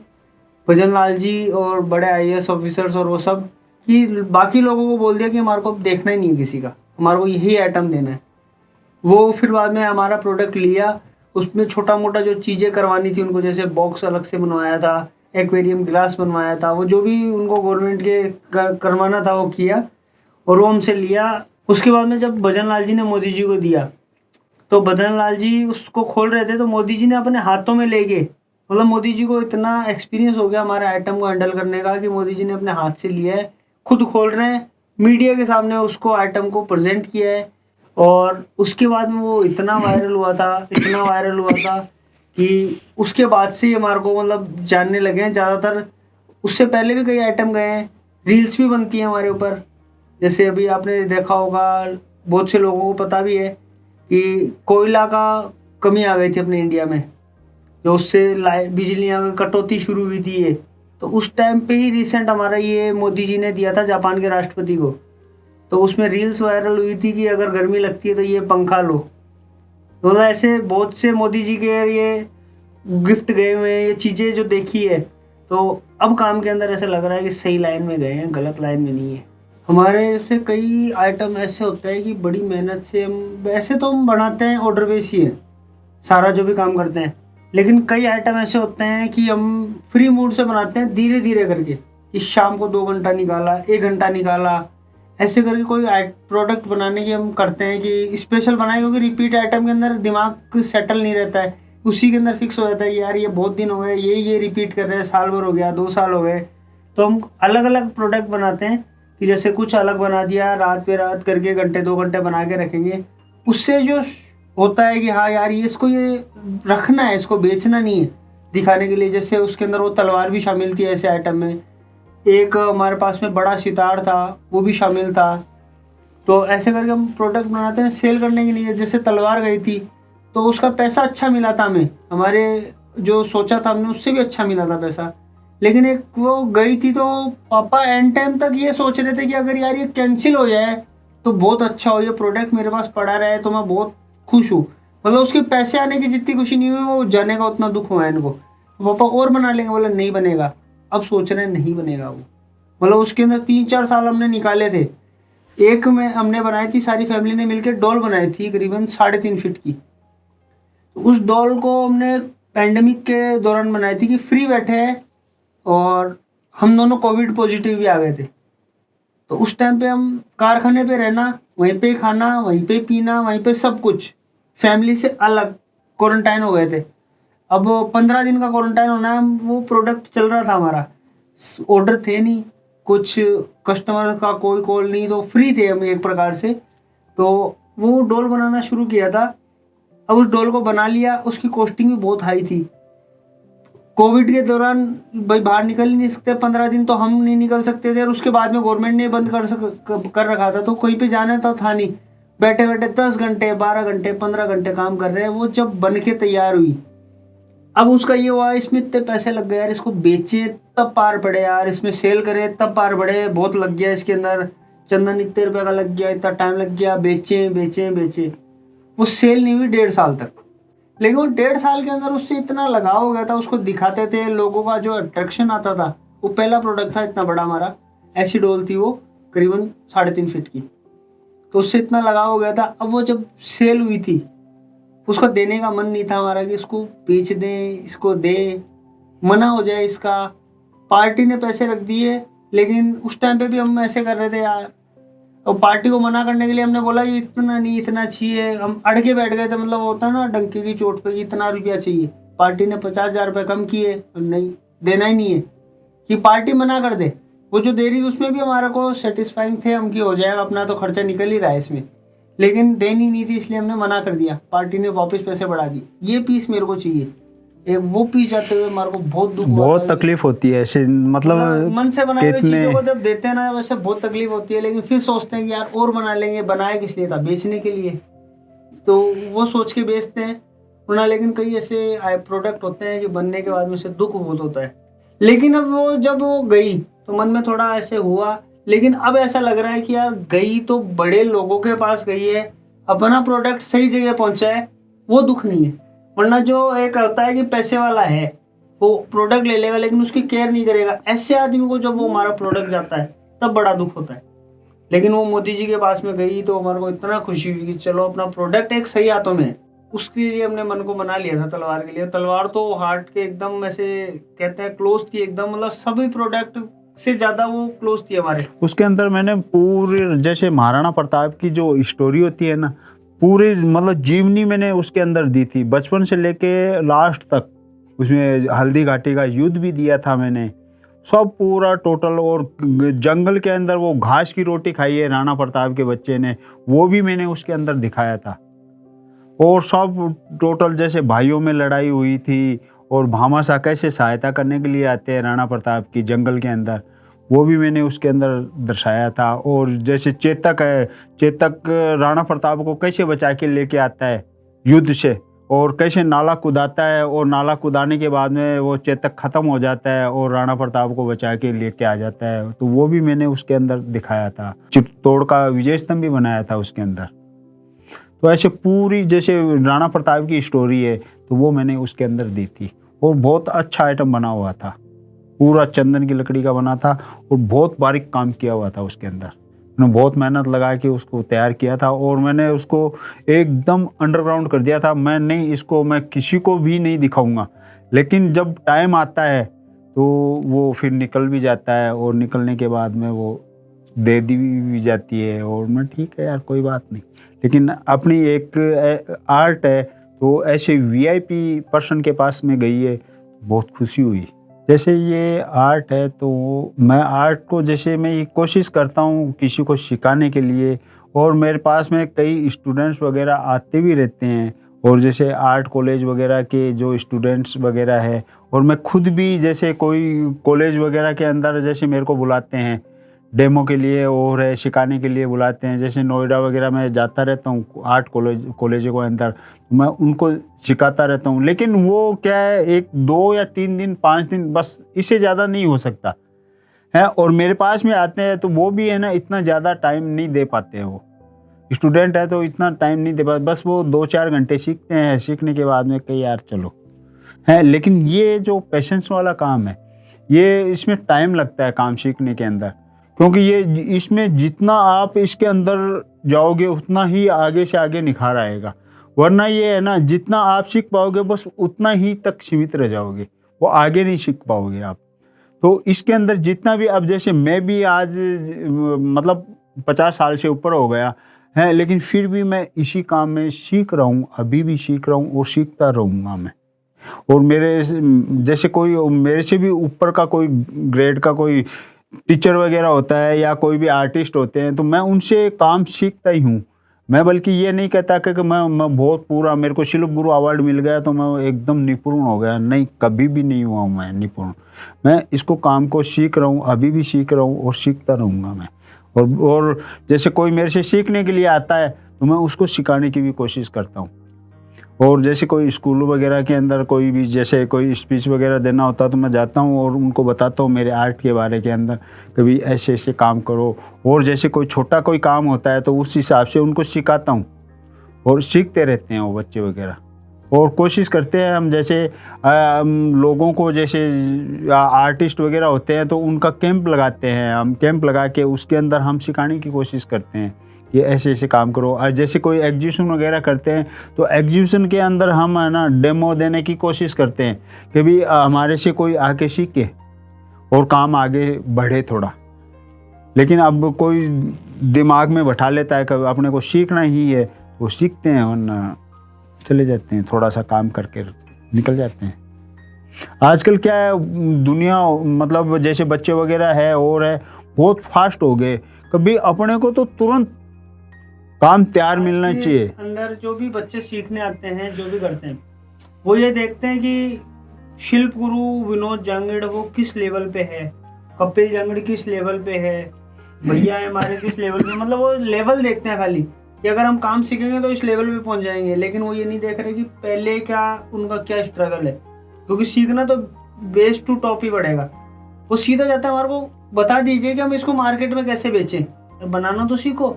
भजन लाल जी और बड़े आईएएस ऑफिसर्स और वो सब, कि बाकी लोगों को बोल दिया कि हमारे को अब देखना ही नहीं है किसी का, हमारे को यही आइटम देना है। वो फिर बाद में हमारा प्रोडक्ट लिया, उसमें छोटा मोटा जो चीज़ें करवानी थी उनको, जैसे बॉक्स अलग से बनवाया था, एक्वेरियम ग्लास बनवाया था, वो जो भी उनको गवर्नमेंट के करवाना था वो किया और वो हमसे लिया। उसके बाद में जब भजन लाल जी ने मोदी जी को दिया, तो भजन लाल जी उसको खोल रहे थे, तो मोदी जी ने अपने हाथों में लेके, मतलब मोदी जी को इतना एक्सपीरियंस हो गया हमारे आइटम को हैंडल करने का कि मोदी जी ने अपने हाथ से लिया है, खुद खोल रहे हैं, मीडिया के सामने उसको आइटम को प्रेजेंट किया है। और उसके बाद में वो इतना वायरल हुआ था कि उसके बाद से ही हमारे को मतलब जानने लगे हैं ज़्यादातर। उससे पहले भी कई आइटम गए हैं, रील्स भी बनती हैं हमारे ऊपर। जैसे अभी आपने देखा होगा, बहुत से लोगों को पता भी है कि कोयला का कमी आ गई थी अपने इंडिया में, जो उससे बिजलियाँ कटौती शुरू हुई थी। ये तो उस टाइम पे ही रिसेंट हमारा ये मोदी जी ने दिया था जापान के राष्ट्रपति को, तो उसमें रील्स वायरल हुई थी कि अगर गर्मी लगती है तो ये पंखा लो। तो ऐसे बहुत से मोदी जी के ये गिफ्ट गए हुए हैं, ये चीज़ें जो देखी है, तो अब काम के अंदर ऐसा लग रहा है कि सही लाइन में गए हैं, गलत लाइन में नहीं है। हमारे ऐसे कई आइटम ऐसे होते हैं कि बड़ी मेहनत से हम, वैसे तो हम बनाते हैं ऑर्डर बेस ही है सारा जो भी काम करते हैं, लेकिन कई आइटम ऐसे होते हैं कि हम फ्री मूड से बनाते हैं, धीरे धीरे करके, कि शाम को 2 घंटा निकाला, 1 घंटा निकाला, ऐसे करके कोई प्रोडक्ट बनाने की हम करते हैं कि स्पेशल बनाए, क्योंकि रिपीट आइटम के अंदर दिमाग सेटल नहीं रहता है, उसी के अंदर फिक्स हो जाता है कि यार ये बहुत दिन हो गए, ये रिपीट कर रहे हैं, साल भर हो गया, 2 साल हो गए। तो हम अलग अलग प्रोडक्ट बनाते हैं कि जैसे कुछ अलग बना दिया, रात पे रात करके घंटे 2 घंटे बना के रखेंगे, उससे जो होता है कि हाँ यार ये इसको ये रखना है, इसको बेचना नहीं है, दिखाने के लिए। जैसे उसके अंदर वो तलवार भी शामिल थी ऐसे आइटम में, एक हमारे पास में बड़ा सितार था वो भी शामिल था। तो ऐसे करके हम प्रोडक्ट बनाते हैं सेल करने के लिए। जैसे तलवार गई थी तो उसका पैसा अच्छा मिला था हमें, हमारे जो सोचा था हमने उससे भी अच्छा मिला था पैसा। लेकिन एक वो गई थी तो पापा एंड टाइम तक ये सोच रहे थे कि अगर यार ये कैंसिल हो जाए तो बहुत अच्छा हो, ये प्रोडक्ट मेरे पास पड़ा रहे तो मैं बहुत खुश हूँ। मतलब उसके पैसे आने की जितनी खुशी नहीं हुई, वो जाने का उतना दुख हुआ है इनको। तो पापा और बना लेंगे, बोला नहीं बनेगा, अब सोच रहे हैं नहीं बनेगा वो। मतलब उसके अंदर 3-4 साल हमने निकाले थे। एक में हमने बनाई थी, सारी फैमिली ने मिलकर डॉल बनाई थी करीबन 3.5 फीट की। तो उस डॉल को हमने पैंडेमिक के दौरान बनाई थी कि फ्री बैठे हैं और हम दोनों कोविड पॉजिटिव भी आ गए थे। तो उस टाइम पे हम कारखाने पे रहना, वहीं पे खाना, वहीं पे पीना, वहीं पे सब कुछ, फैमिली से अलग क्वारंटाइन हो गए थे। अब 15 दिन का क्वारंटाइन होना है, वो प्रोडक्ट चल रहा था हमारा, ऑर्डर थे नहीं, कुछ कस्टमर का कोई कॉल नहीं, तो फ्री थे हम एक प्रकार से। तो वो डॉल बनाना शुरू किया था। अब उस डॉल को बना लिया, उसकी कॉस्टिंग भी बहुत हाई थी। कोविड के दौरान भाई बाहर निकल ही नहीं सकते, 15 दिन तो हम नहीं निकल सकते थे, और उसके बाद में गवर्नमेंट ने बंद कर रखा था, तो कहीं पे जाना तो था नहीं। बैठे बैठे 10 घंटे, 12 घंटे, 15 घंटे काम कर रहे हैं। वो जब बन के तैयार हुई, अब उसका ये हुआ इसमें इतने पैसे लग गए यार, इसको बेचे तब पार पड़े यार, इसमें सेल करे तब पार पड़े, बहुत लग गया इसके अंदर, चंदन इतने रुपये का लग गया, इतना टाइम लग गया, बेचे। वो सेल नहीं हुई 1.5 साल तक। लेकिन वो 1.5 साल के अंदर उससे इतना लगाव हो गया था, उसको दिखाते थे, लोगों का जो अट्रैक्शन आता था। वो पहला प्रोडक्ट था इतना बड़ा हमारा, ऐसी डोल थी वो करीबन 3.5 फीट की, तो उससे इतना लगाव हो गया था। अब वो जब सेल हुई थी, उसको देने का मन नहीं था हमारा कि इसको बेच दें, इसको दे, मना हो जाए इसका। पार्टी ने पैसे रख दिए, लेकिन उस टाइम पे भी हम ऐसे कर रहे थे यार। और पार्टी को मना करने के लिए हमने बोला कि इतना नहीं, इतना चाहिए। हम अड़ के बैठ गए थे, मतलब होता है ना डंके की चोट पे, इतना रुपया चाहिए। पार्टी ने 50,000 रुपये कम किए, नहीं देना ही नहीं है, कि पार्टी मना कर दे। वो जो दे रही थी उसमें भी हमारे को सेटिस्फाइंग थे हम, कि हो जाएगा, अपना तो खर्चा निकल ही रहा है इसमें, लेकिन देनी नहीं थी, इसलिए हमने मना कर दिया। पार्टी ने वापस पैसे बढ़ा दिए, ये पीस मेरे को चाहिए। एक वो पी जाते हुए हमारे को बहुत दुख हुआ बहुत था। तकलीफ होती है ऐसे, मतलब मन से बनाई हुई कितने चीजों को जब देते हैं ना वैसे बहुत तकलीफ होती है, लेकिन फिर सोचते हैं कि यार और बना लेंगे, बनाया किस लिए था, बेचने के लिए, तो वो सोच के बेचते हैं वरना। लेकिन कई ऐसे प्रोडक्ट होते हैं कि बनने के बाद में से दुख बहुत होता है। लेकिन अब वो जब वो गई तो मन में थोड़ा ऐसे हुआ, लेकिन अब ऐसा लग रहा है कि यार गई तो बड़े लोगों के पास गई है, अपना प्रोडक्ट सही जगह पहुंचा है, वो दुख नहीं है। वरना जो एक होता है कि पैसे वाला है वो प्रोडक्ट ले लेगा लेकिन उसकी केयर नहीं करेगा, ऐसे आदमी को जब वो हमारा प्रोडक्ट जाता है तब बड़ा दुख होता है। लेकिन वो मोदी जी के पास में गई तो हमारे को इतना खुशी हुई कि चलो अपना प्रोडक्ट एक सही हाथों में है। उसके लिए हमने मन को बना लिया था तलवार के लिए। तलवार तो हार्ट के एकदम ऐसे कहते हैं क्लोज थी एकदम, मतलब सभी प्रोडक्ट से ज्यादा वो क्लोज थी हमारे। उसके अंदर मैंने पूरी, जैसे महाराणा प्रताप की जो स्टोरी होती है ना, पूरी मतलब जीवनी मैंने उसके अंदर दी थी, बचपन से लेके लास्ट तक। उसमें हल्दी घाटी का युद्ध भी दिया था मैंने, सब पूरा टोटल। और जंगल के अंदर वो घास की रोटी खाई है राणा प्रताप के बच्चे ने, वो भी मैंने उसके अंदर दिखाया था। और सब टोटल जैसे भाइयों में लड़ाई हुई थी और भामाशाह कैसे सहायता करने के लिए आते हैं राणा प्रताप की जंगल के अंदर, वो भी मैंने उसके अंदर दर्शाया था। और जैसे चेतक है, चेतक राणा प्रताप को कैसे बचा के लेके आता है युद्ध से, और कैसे नाला कुदाता है, और नाला कुदाने के बाद में वो चेतक ख़त्म हो जाता है और राणा प्रताप को बचा के लेके आ जाता है, तो वो भी मैंने उसके अंदर दिखाया था। चित्तौड़ का विजय स्तंभ भी बनाया था उसके अंदर। तो ऐसे पूरी जैसे राणा प्रताप की स्टोरी है तो वो मैंने उसके अंदर दी थी। और बहुत अच्छा आइटम बना हुआ था, पूरा चंदन की लकड़ी का बना था और बहुत बारीक काम किया हुआ था उसके अंदर। मैंने बहुत मेहनत लगा के उसको तैयार किया था और मैंने उसको एकदम अंडरग्राउंड कर दिया था। मैं किसी को भी नहीं दिखाऊंगा, लेकिन जब टाइम आता है तो वो फिर निकल भी जाता है, और निकलने के बाद में वो दे दी भी जाती है। और मैं ठीक है यार, कोई बात नहीं, लेकिन अपनी एक आर्ट है तो ऐसे वीआईपी पर्सन के पास में गई है, बहुत खुशी हुई। जैसे ये आर्ट है तो मैं आर्ट को जैसे मैं ये कोशिश करता हूँ किसी को सिखाने के लिए, और मेरे पास में कई स्टूडेंट्स वगैरह आते भी रहते हैं। और जैसे आर्ट कॉलेज वगैरह के जो स्टूडेंट्स वगैरह है, और मैं खुद भी जैसे कोई कॉलेज वगैरह के अंदर जैसे मेरे को बुलाते हैं डेमो के लिए और है सिखाने के लिए बुलाते हैं। जैसे नोएडा वगैरह में जाता रहता हूँ आर्ट कॉलेज के अंदर, तो मैं उनको सिखाता रहता हूँ। लेकिन वो क्या है, 1 2 या 3 दिन 5 दिन बस, इससे ज़्यादा नहीं हो सकता है। और मेरे पास में आते हैं तो वो भी है ना इतना ज़्यादा टाइम नहीं दे पाते हैं। वो स्टूडेंट है तो इतना टाइम नहीं दे पाते, बस वो 2-4 घंटे सीखते हैं। सीखने के बाद में कहीं यार चलो है। लेकिन ये जो पेशेंस वाला काम है, ये इसमें टाइम लगता है काम सीखने के अंदर, क्योंकि ये इसमें जितना आप इसके अंदर जाओगे उतना ही आगे से आगे निखार आएगा। वरना ये है ना, जितना आप सीख पाओगे बस उतना ही तक सीमित रह जाओगे, वो आगे नहीं सीख पाओगे आप। तो इसके अंदर जितना भी, अब जैसे मैं भी आज मतलब 50 साल से ऊपर हो गया है, लेकिन फिर भी मैं इसी काम में सीख रहा हूँ, अभी भी सीख रहा हूँ और सीखता रहूँगा मैं। और मेरे जैसे कोई मेरे से भी ऊपर का कोई ग्रेड का कोई टीचर वगैरह होता है या कोई भी आर्टिस्ट होते हैं, तो मैं उनसे काम सीखता ही हूँ। मैं बल्कि ये नहीं कहता कि मैं बहुत पूरा, मेरे को शिल्प गुरु अवार्ड मिल गया तो मैं एकदम निपुण हो गया, नहीं, कभी भी नहीं हुआ हूँ मैं निपुण। मैं इसको काम को सीख रहा हूँ, अभी भी सीख रहा हूँ और सीखता रहूँगा मैं। और जैसे कोई मेरे से सीखने के लिए आता है तो मैं उसको सिखाने की भी कोशिश करता हूँ। और जैसे कोई स्कूल वगैरह के अंदर कोई भी जैसे कोई स्पीच वगैरह देना होता है तो मैं जाता हूँ और उनको बताता हूँ मेरे आर्ट के बारे के अंदर, कभी ऐसे ऐसे काम करो। और जैसे कोई छोटा कोई काम होता है तो उस हिसाब से उनको सिखाता हूँ, और सीखते रहते हैं वो बच्चे वगैरह। और कोशिश करते हैं हम, जैसे लोगों को, जैसे आर्टिस्ट वगैरह होते हैं तो उनका कैंप लगाते हैं हम, कैंप लगा के उसके अंदर हम सिखाने की कोशिश करते हैं ये ऐसे ऐसे काम करो। और जैसे कोई एग्जीबिशन वगैरह करते हैं तो एग्जीबिशन के अंदर हम है ना डेमो देने की कोशिश करते हैं कि भी हमारे से कोई आके सीखे और काम आगे बढ़े थोड़ा। लेकिन अब कोई दिमाग में बैठा लेता है कि अपने को सीखना ही है, वो सीखते हैं, वरना चले जाते हैं, थोड़ा सा काम करके निकल जाते हैं। आजकल क्या है दुनिया, मतलब जैसे बच्चे वगैरह है और है बहुत फास्ट हो गए, कभी अपने को तो तुरंत काम तैयार मिलना चाहिए। अंदर जो भी बच्चे सीखने आते हैं, जो भी करते हैं, वो ये देखते हैं कि शिल्प गुरु विनोद जांगड़ वो किस लेवल पे है, कपिल जांगड़ किस लेवल पे है, भैया हमारे किस लेवल पे, मतलब वो लेवल देखते हैं खाली कि अगर हम काम सीखेंगे तो इस लेवल पे पहुंच जाएंगे, लेकिन वो ये नहीं देख रहे कि पहले क्या उनका क्या स्ट्रगल है, क्योंकि सीखना तो बेस टू टॉप ही बढ़ेगा। वो सीधा जाता है हमारे को बता दीजिए कि हम इसको मार्केट में कैसे बेचें, बनाना तो सीखो।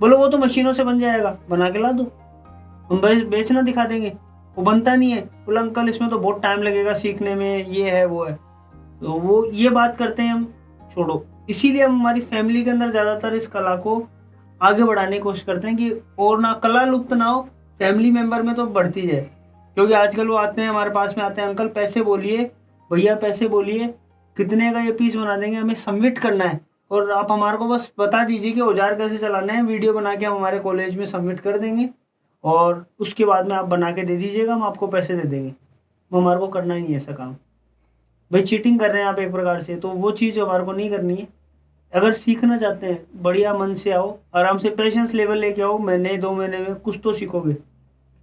बोलो वो तो मशीनों से बन जाएगा, बना के ला दो, हम बेचना दिखा देंगे। वो बनता नहीं है, बोला अंकल इसमें तो बहुत टाइम लगेगा सीखने में, ये है वो है, तो वो ये बात करते हैं हम, छोड़ो। इसीलिए हम हमारी फैमिली के अंदर ज़्यादातर इस कला को आगे बढ़ाने की कोशिश करते हैं कि और ना कला लुप्त ना हो, फैमिली मेंबर में तो बढ़ती जाए। क्योंकि आजकल वो आते हैं हमारे पास में, आते हैं अंकल पैसे बोलिए, भैया पैसे बोलिए, कितने का ये पीस बना देंगे, हमें सबमिट करना है और आप हमारे को बस बता दीजिए कि औजार कैसे चलाना है, वीडियो बना के हम हमारे कॉलेज में सबमिट कर देंगे और उसके बाद में आप बना के दे दीजिएगा, हम आपको पैसे दे देंगे। वो हमारे को करना ही नहीं है ऐसा काम। भाई चीटिंग कर रहे हैं आप एक प्रकार से, तो वो चीज़ हमारे को नहीं करनी है। अगर सीखना चाहते हैं बढ़िया मन से आओ, आराम से पेशेंस लेवल लेके आओ, महीने 2 महीने में कुछ तो सीखोगे।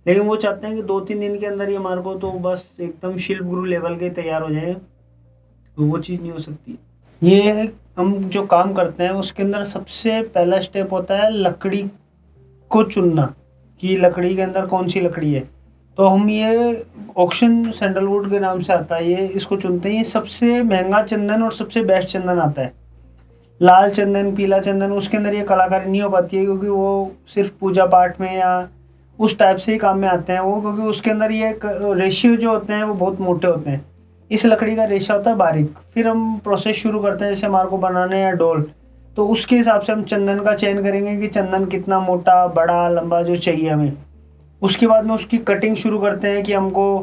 लेकिन वो चाहते हैं कि 2-3 दिन के अंदर ही हमारे को तो बस एकदम शिल्प गुरु लेवल के तैयार हो जाए, तो वो चीज़ नहीं हो सकती। ये हम जो काम करते हैं उसके अंदर सबसे पहला स्टेप होता है लकड़ी को चुनना, कि लकड़ी के अंदर कौन सी लकड़ी है। तो हम ये ऑक्शन सैंडलवुड के नाम से आता है, ये इसको चुनते हैं। ये सबसे महंगा चंदन और सबसे बेस्ट चंदन आता है। लाल चंदन, पीला चंदन, उसके अंदर ये कलाकारी नहीं हो पाती है, क्योंकि वो सिर्फ पूजा पाठ में या उस टाइप से ही काम में आते हैं वो, क्योंकि उसके अंदर ये रेशियो जो होते हैं वो बहुत मोटे होते हैं। इस लकड़ी का रेशा होता है बारीक। फिर हम प्रोसेस शुरू करते हैं, जैसे हमारे को बनाने या डोल, तो उसके हिसाब से हम चंदन का चयन करेंगे कि चंदन कितना मोटा, बड़ा, लंबा जो चाहिए हमें। उसके बाद में उसकी कटिंग शुरू करते हैं कि हमको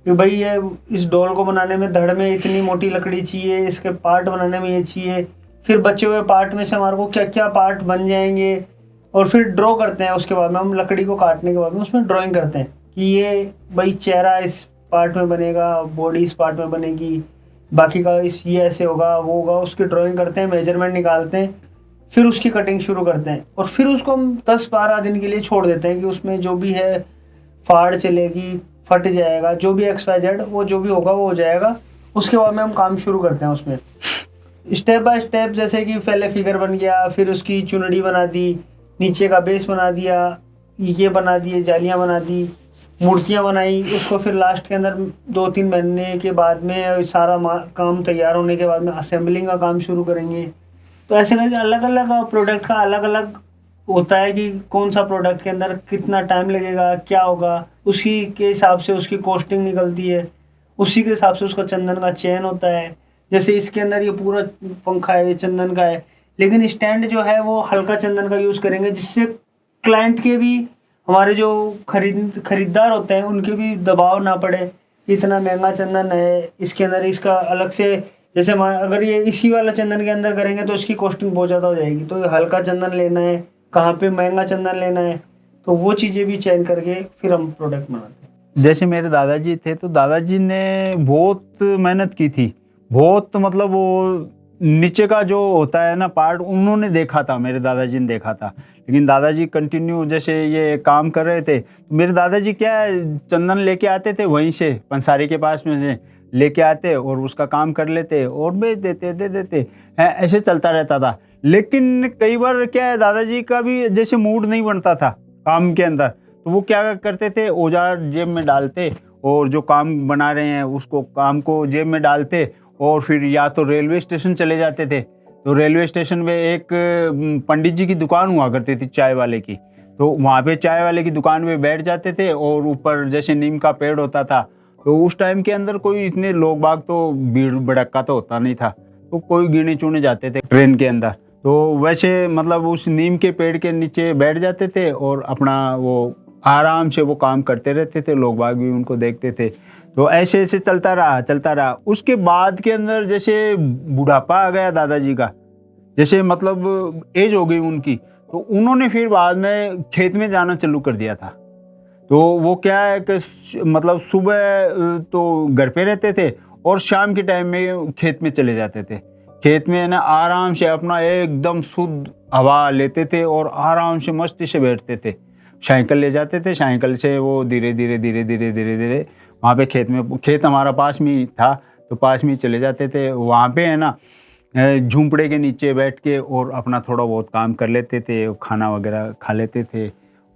कि भाई ये इस डोल को बनाने में धड़ में इतनी मोटी लकड़ी चाहिए, इसके पार्ट बनाने में ये चाहिए। फिर बचे हुए पार्ट में से हमारे को क्या क्या पार्ट बन जाएंगे, और फिर ड्रॉ करते हैं। उसके बाद में हम लकड़ी को काटने के बाद में उसमें ड्राइंग करते हैं कि ये भाई चेहरा इस पार्ट में बनेगा, बॉडी इस पार्ट में बनेगी, बाकी का इस ये ऐसे होगा, वो होगा। उसकी ड्राइंग करते हैं, मेजरमेंट निकालते हैं, फिर उसकी कटिंग शुरू करते हैं। और फिर उसको हम 10-12 दिन के लिए छोड़ देते हैं कि उसमें जो भी है फाड़ चलेगी, फट जाएगा, जो भी XYZ वो जो भी होगा वो हो जाएगा। उसके बाद में हम काम शुरू करते हैं उसमें स्टेप बाय स्टेप, जैसे कि पहले फिगर बन गया, फिर उसकी चुनड़ी बना दी, नीचे का बेस बना दिया, ये बना दिए, जालियाँ बना दी, मूर्तियाँ बनाई। उसको फिर लास्ट के अंदर 2-3 महीने के बाद में सारा काम तैयार होने के बाद में असेंबलिंग का काम शुरू करेंगे। तो ऐसे करके अलग अलग प्रोडक्ट का अलग अलग होता है कि कौन सा प्रोडक्ट के अंदर कितना टाइम लगेगा, क्या होगा, उसी के हिसाब से उसकी कॉस्टिंग निकलती है, उसी के हिसाब से उसका चंदन का चयन होता है। जैसे इसके अंदर ये पूरा पंखा है, ये चंदन का है, लेकिन स्टैंड जो है वो हल्का चंदन का यूज़ करेंगे, जिससे क्लाइंट के भी, हमारे जो खरीदार होते हैं उनके भी दबाव ना पड़े। इतना महंगा चंदन है, इसके अंदर इसका अलग से, जैसे अगर ये इसी वाला चंदन के अंदर करेंगे तो इसकी कॉस्टिंग बहुत ज़्यादा हो जाएगी। तो हल्का चंदन लेना है, कहाँ पे महंगा चंदन लेना है, तो वो चीज़ें भी चयन करके फिर हम प्रोडक्ट बनाते हैं। जैसे मेरे दादाजी थे, तो दादाजी ने बहुत मेहनत की थी, बहुत, मतलब वो नीचे का जो होता है ना पार्ट, उन्होंने देखा था, मेरे दादाजी ने देखा था। लेकिन दादाजी कंटिन्यू जैसे ये काम कर रहे थे, तो मेरे दादाजी क्या है, चंदन लेके आते थे वहीं से, पंसारी के पास में से लेके आते और उसका काम कर लेते और बेच देते, दे देते, ऐसे चलता रहता था। लेकिन कई बार क्या है, दादाजी का भी जैसे मूड नहीं बनता था काम के अंदर, तो वो क्या करते थे, औजार जेब में डालते और जो काम बना रहे हैं उसको, काम को जेब में डालते, और फिर या तो रेलवे स्टेशन चले जाते थे। तो रेलवे स्टेशन में एक पंडित जी की दुकान हुआ करती थी चाय वाले की, तो वहाँ पे चाय वाले की दुकान में बैठ जाते थे, और ऊपर जैसे नीम का पेड़ होता था, तो उस टाइम के अंदर कोई इतने लोग बाग तो भीड़ भड़क्का तो होता नहीं था, तो कोई गिने चुने जाते थे ट्रेन के अंदर। तो वैसे मतलब उस नीम के पेड़ के नीचे बैठ जाते थे और अपना वो आराम से वो काम करते रहते थे, लोग बाग भी उनको देखते थे। तो ऐसे ऐसे चलता रहा। उसके बाद के अंदर जैसे बुढ़ापा आ गया दादाजी का, जैसे मतलब एज हो गई उनकी, तो उन्होंने फिर बाद में खेत में जाना चालू कर दिया था। तो वो क्या है कि मतलब सुबह तो घर पे रहते थे और शाम के टाइम में खेत में चले जाते थे। खेत में ना आराम से अपना एकदम शुद्ध हवा लेते थे और आराम से मस्ती से बैठते थे। साइकिल ले जाते थे, साइकिल से वो धीरे धीरे वहाँ पे खेत हमारा पास में ही था, तो पास में ही चले जाते थे। वहाँ पे है ना झूंपड़े के नीचे बैठ के और अपना थोड़ा बहुत काम कर लेते थे, खाना वगैरह खा लेते थे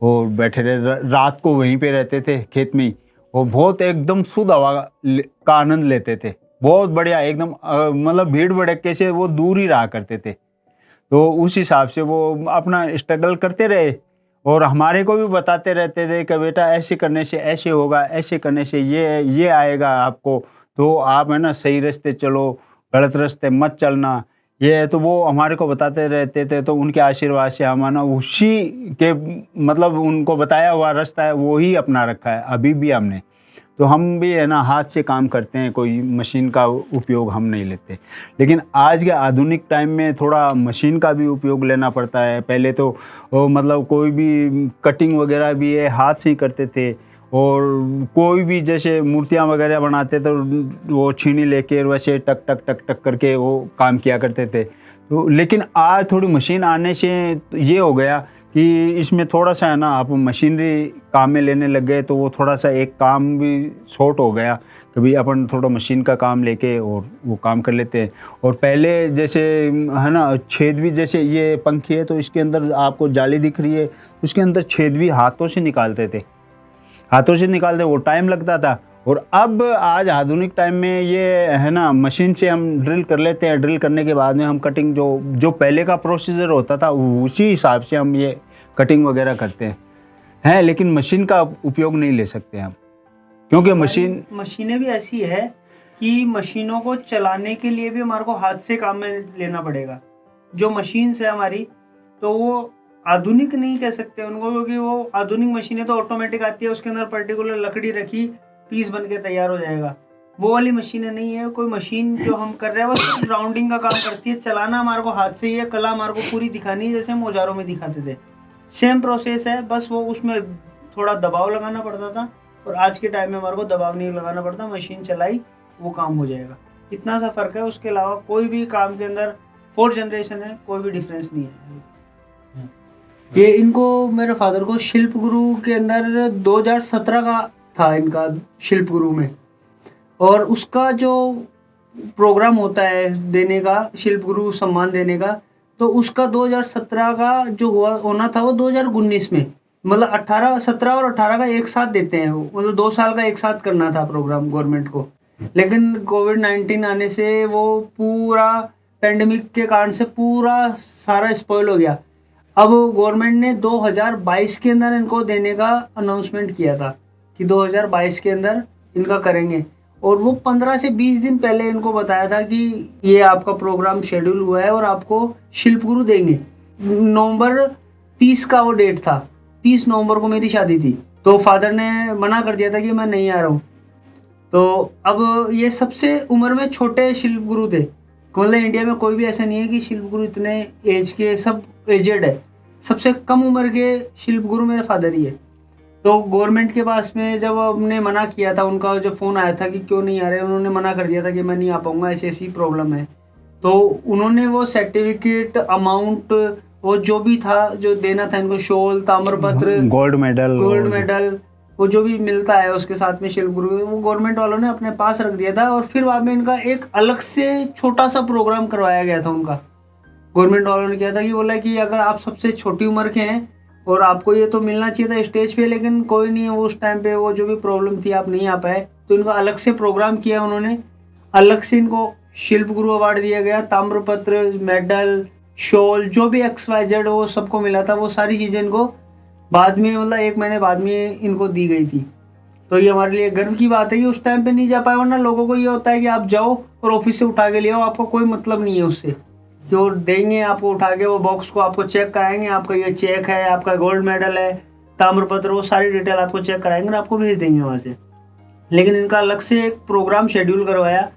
और बैठे रहे। रात को वहीं पे रहते थे खेत में ही, और बहुत एकदम शुद्ध हवा का आनंद लेते थे। बहुत बढ़िया एकदम, मतलब भीड़ भड़के से वो दूर ही रहा करते थे। तो उस हिसाब से वो अपना स्ट्रगल करते रहे और हमारे को भी बताते रहते थे कि बेटा ऐसे करने से ऐसे होगा, ऐसे करने से ये आएगा आपको, तो आप है ना सही रास्ते चलो, गलत रास्ते मत चलना। ये तो वो हमारे को बताते रहते थे। तो उनके आशीर्वाद से हम है ना उसी के मतलब उनको बताया हुआ रास्ता है वो ही अपना रखा है अभी भी हमने। तो हम भी है ना हाथ से काम करते हैं, कोई मशीन का उपयोग हम नहीं लेते। लेकिन आज के आधुनिक टाइम में थोड़ा मशीन का भी उपयोग लेना पड़ता है। पहले तो मतलब कोई भी कटिंग वगैरह भी है हाथ से ही करते थे, और कोई भी जैसे मूर्तियाँ वगैरह बनाते तो वो छीनी लेके वैसे टक टक टक टक करके वो काम किया करते थे। तो लेकिन आज थोड़ी मशीन आने से ये हो गया कि इसमें थोड़ा सा है ना आप मशीनरी काम में लेने लग गए, तो वो थोड़ा सा एक काम भी शॉर्ट हो गया। कभी अपन थोड़ा मशीन का काम लेके और वो काम कर लेते हैं। और पहले जैसे है ना छेद भी, जैसे ये पंखी है तो इसके अंदर आपको जाली दिख रही है, उसके अंदर छेद भी हाथों से निकालते थे, हाथों से निकालते, वो टाइम लगता था। और अब आज आधुनिक टाइम में ये है ना मशीन से हम ड्रिल कर लेते हैं। ड्रिल करने के बाद में हम कटिंग जो पहले का प्रोसीजर होता था उसी हिसाब से हम ये कटिंग वगैरह करते हैं। लेकिन मशीन का उपयोग नहीं ले सकते हम, क्योंकि मशीनें भी ऐसी है कि मशीनों को चलाने के लिए भी हमारे को हाथ से काम में लेना पड़ेगा। जो मशीन है हमारी, तो वो आधुनिक नहीं कह सकते उनको, क्योंकि वो आधुनिक मशीनें तो ऑटोमेटिक आती है, उसके अंदर पर्टिकुलर लकड़ी रखी, पीस बन के तैयार हो जाएगा। वो वाली मशीनें नहीं है। कोई मशीन जो हम कर रहे हैं बस राउंडिंग का काम करती है, चलाना हमारे को हाथ से ही है। कला हमारे को पूरी दिखानी है जैसे हम औजारों में दिखाते थे, सेम प्रोसेस है, बस वो उसमें थोड़ा दबाव लगाना पड़ता था। और आज के टाइम में हमारे को दबाव नहीं लगाना पड़ता, मशीन चलाई वो काम हो जाएगा। इतना सा फर्क है, उसके अलावा कोई भी काम के अंदर 4th जनरेशन है, कोई भी डिफरेंस नहीं है। ये इनको मेरे फादर को शिल्प गुरु के अंदर 2017 का था इनका शिल्प गुरु में, और उसका जो प्रोग्राम होता है देने का, शिल्प गुरु सम्मान देने का, तो उसका 2017 का जो होना था वो 2019 में, मतलब 17 और 18 का एक साथ देते हैं वो, मतलब 2 साल का एक साथ करना था प्रोग्राम गवर्नमेंट को। लेकिन कोविड-19 आने से वो पूरा पेंडेमिक के कारण से पूरा सारा स्पॉइल हो गया। अब गवर्नमेंट ने 2022 के अंदर इनको देने का अनाउंसमेंट किया था कि 2022 के अंदर इनका करेंगे, और वो 15 से 20 दिन पहले इनको बताया था कि ये आपका प्रोग्राम शेड्यूल हुआ है और आपको शिल्प गुरु देंगे। नवंबर 30 का वो डेट था, 30 नवंबर को मेरी शादी थी, तो फादर ने मना कर दिया था कि मैं नहीं आ रहा हूँ। तो अब ये सबसे उम्र में छोटे शिल्प गुरु थे, मतलब इंडिया में कोई भी ऐसा नहीं है कि शिल्प गुरु इतने एज के, सब एजेड है। सबसे कम उम्र के शिल्प गुरु मेरे फादर ही है। तो गवर्नमेंट के पास में जब हमने मना किया था, उनका जो फ़ोन आया था कि क्यों नहीं आ रहे, उन्होंने मना कर दिया था कि मैं नहीं आ पाऊँगा, ऐसी ऐसी प्रॉब्लम है। तो उन्होंने वो सर्टिफिकेट, अमाउंट, वो जो भी था जो देना था इनको, शॉल, ताम्रपत्र, गोल्ड मेडल, वो जो भी मिलता है उसके साथ में शिल्प गुरु, वो गवर्नमेंट वालों ने अपने पास रख दिया था। और फिर बाद में इनका एक अलग से छोटा सा प्रोग्राम करवाया गया था उनका। गवर्नमेंट वालों ने किया था कि बोला कि अगर आप सबसे छोटी उम्र के हैं और आपको ये तो मिलना चाहिए था स्टेज पे, लेकिन कोई नहीं है, वो उस टाइम पे वो जो भी प्रॉब्लम थी आप नहीं आ पाए, तो इनका अलग से प्रोग्राम किया उन्होंने। अलग से इनको शिल्प गुरु अवार्ड दिया गया, ताम्रपत्र, मेडल, शॉल, जो भी XYZ वो सबको मिला था। वो सारी चीज़ें इनको बाद में, मतलब 1 महीने बाद में इनको दी गई थी। तो ये हमारे लिए गर्व की बात है कि उस टाइम पे नहीं जा पाए, वरना लोगों को ये होता है कि आप जाओ और ऑफिस से उठा के ले आओ, आपको कोई मतलब नहीं है उससे, जो देंगे आपको उठा के वो बॉक्स को आपको चेक कराएंगे, आपका ये चेक है, आपका गोल्ड मेडल है, ताम्रपत्र, वो सारी डिटेल आपको चेक कराएंगे और आपको भेज देंगे वहाँ से। लेकिन इनका अलग से एक प्रोग्राम शेड्यूल करवाया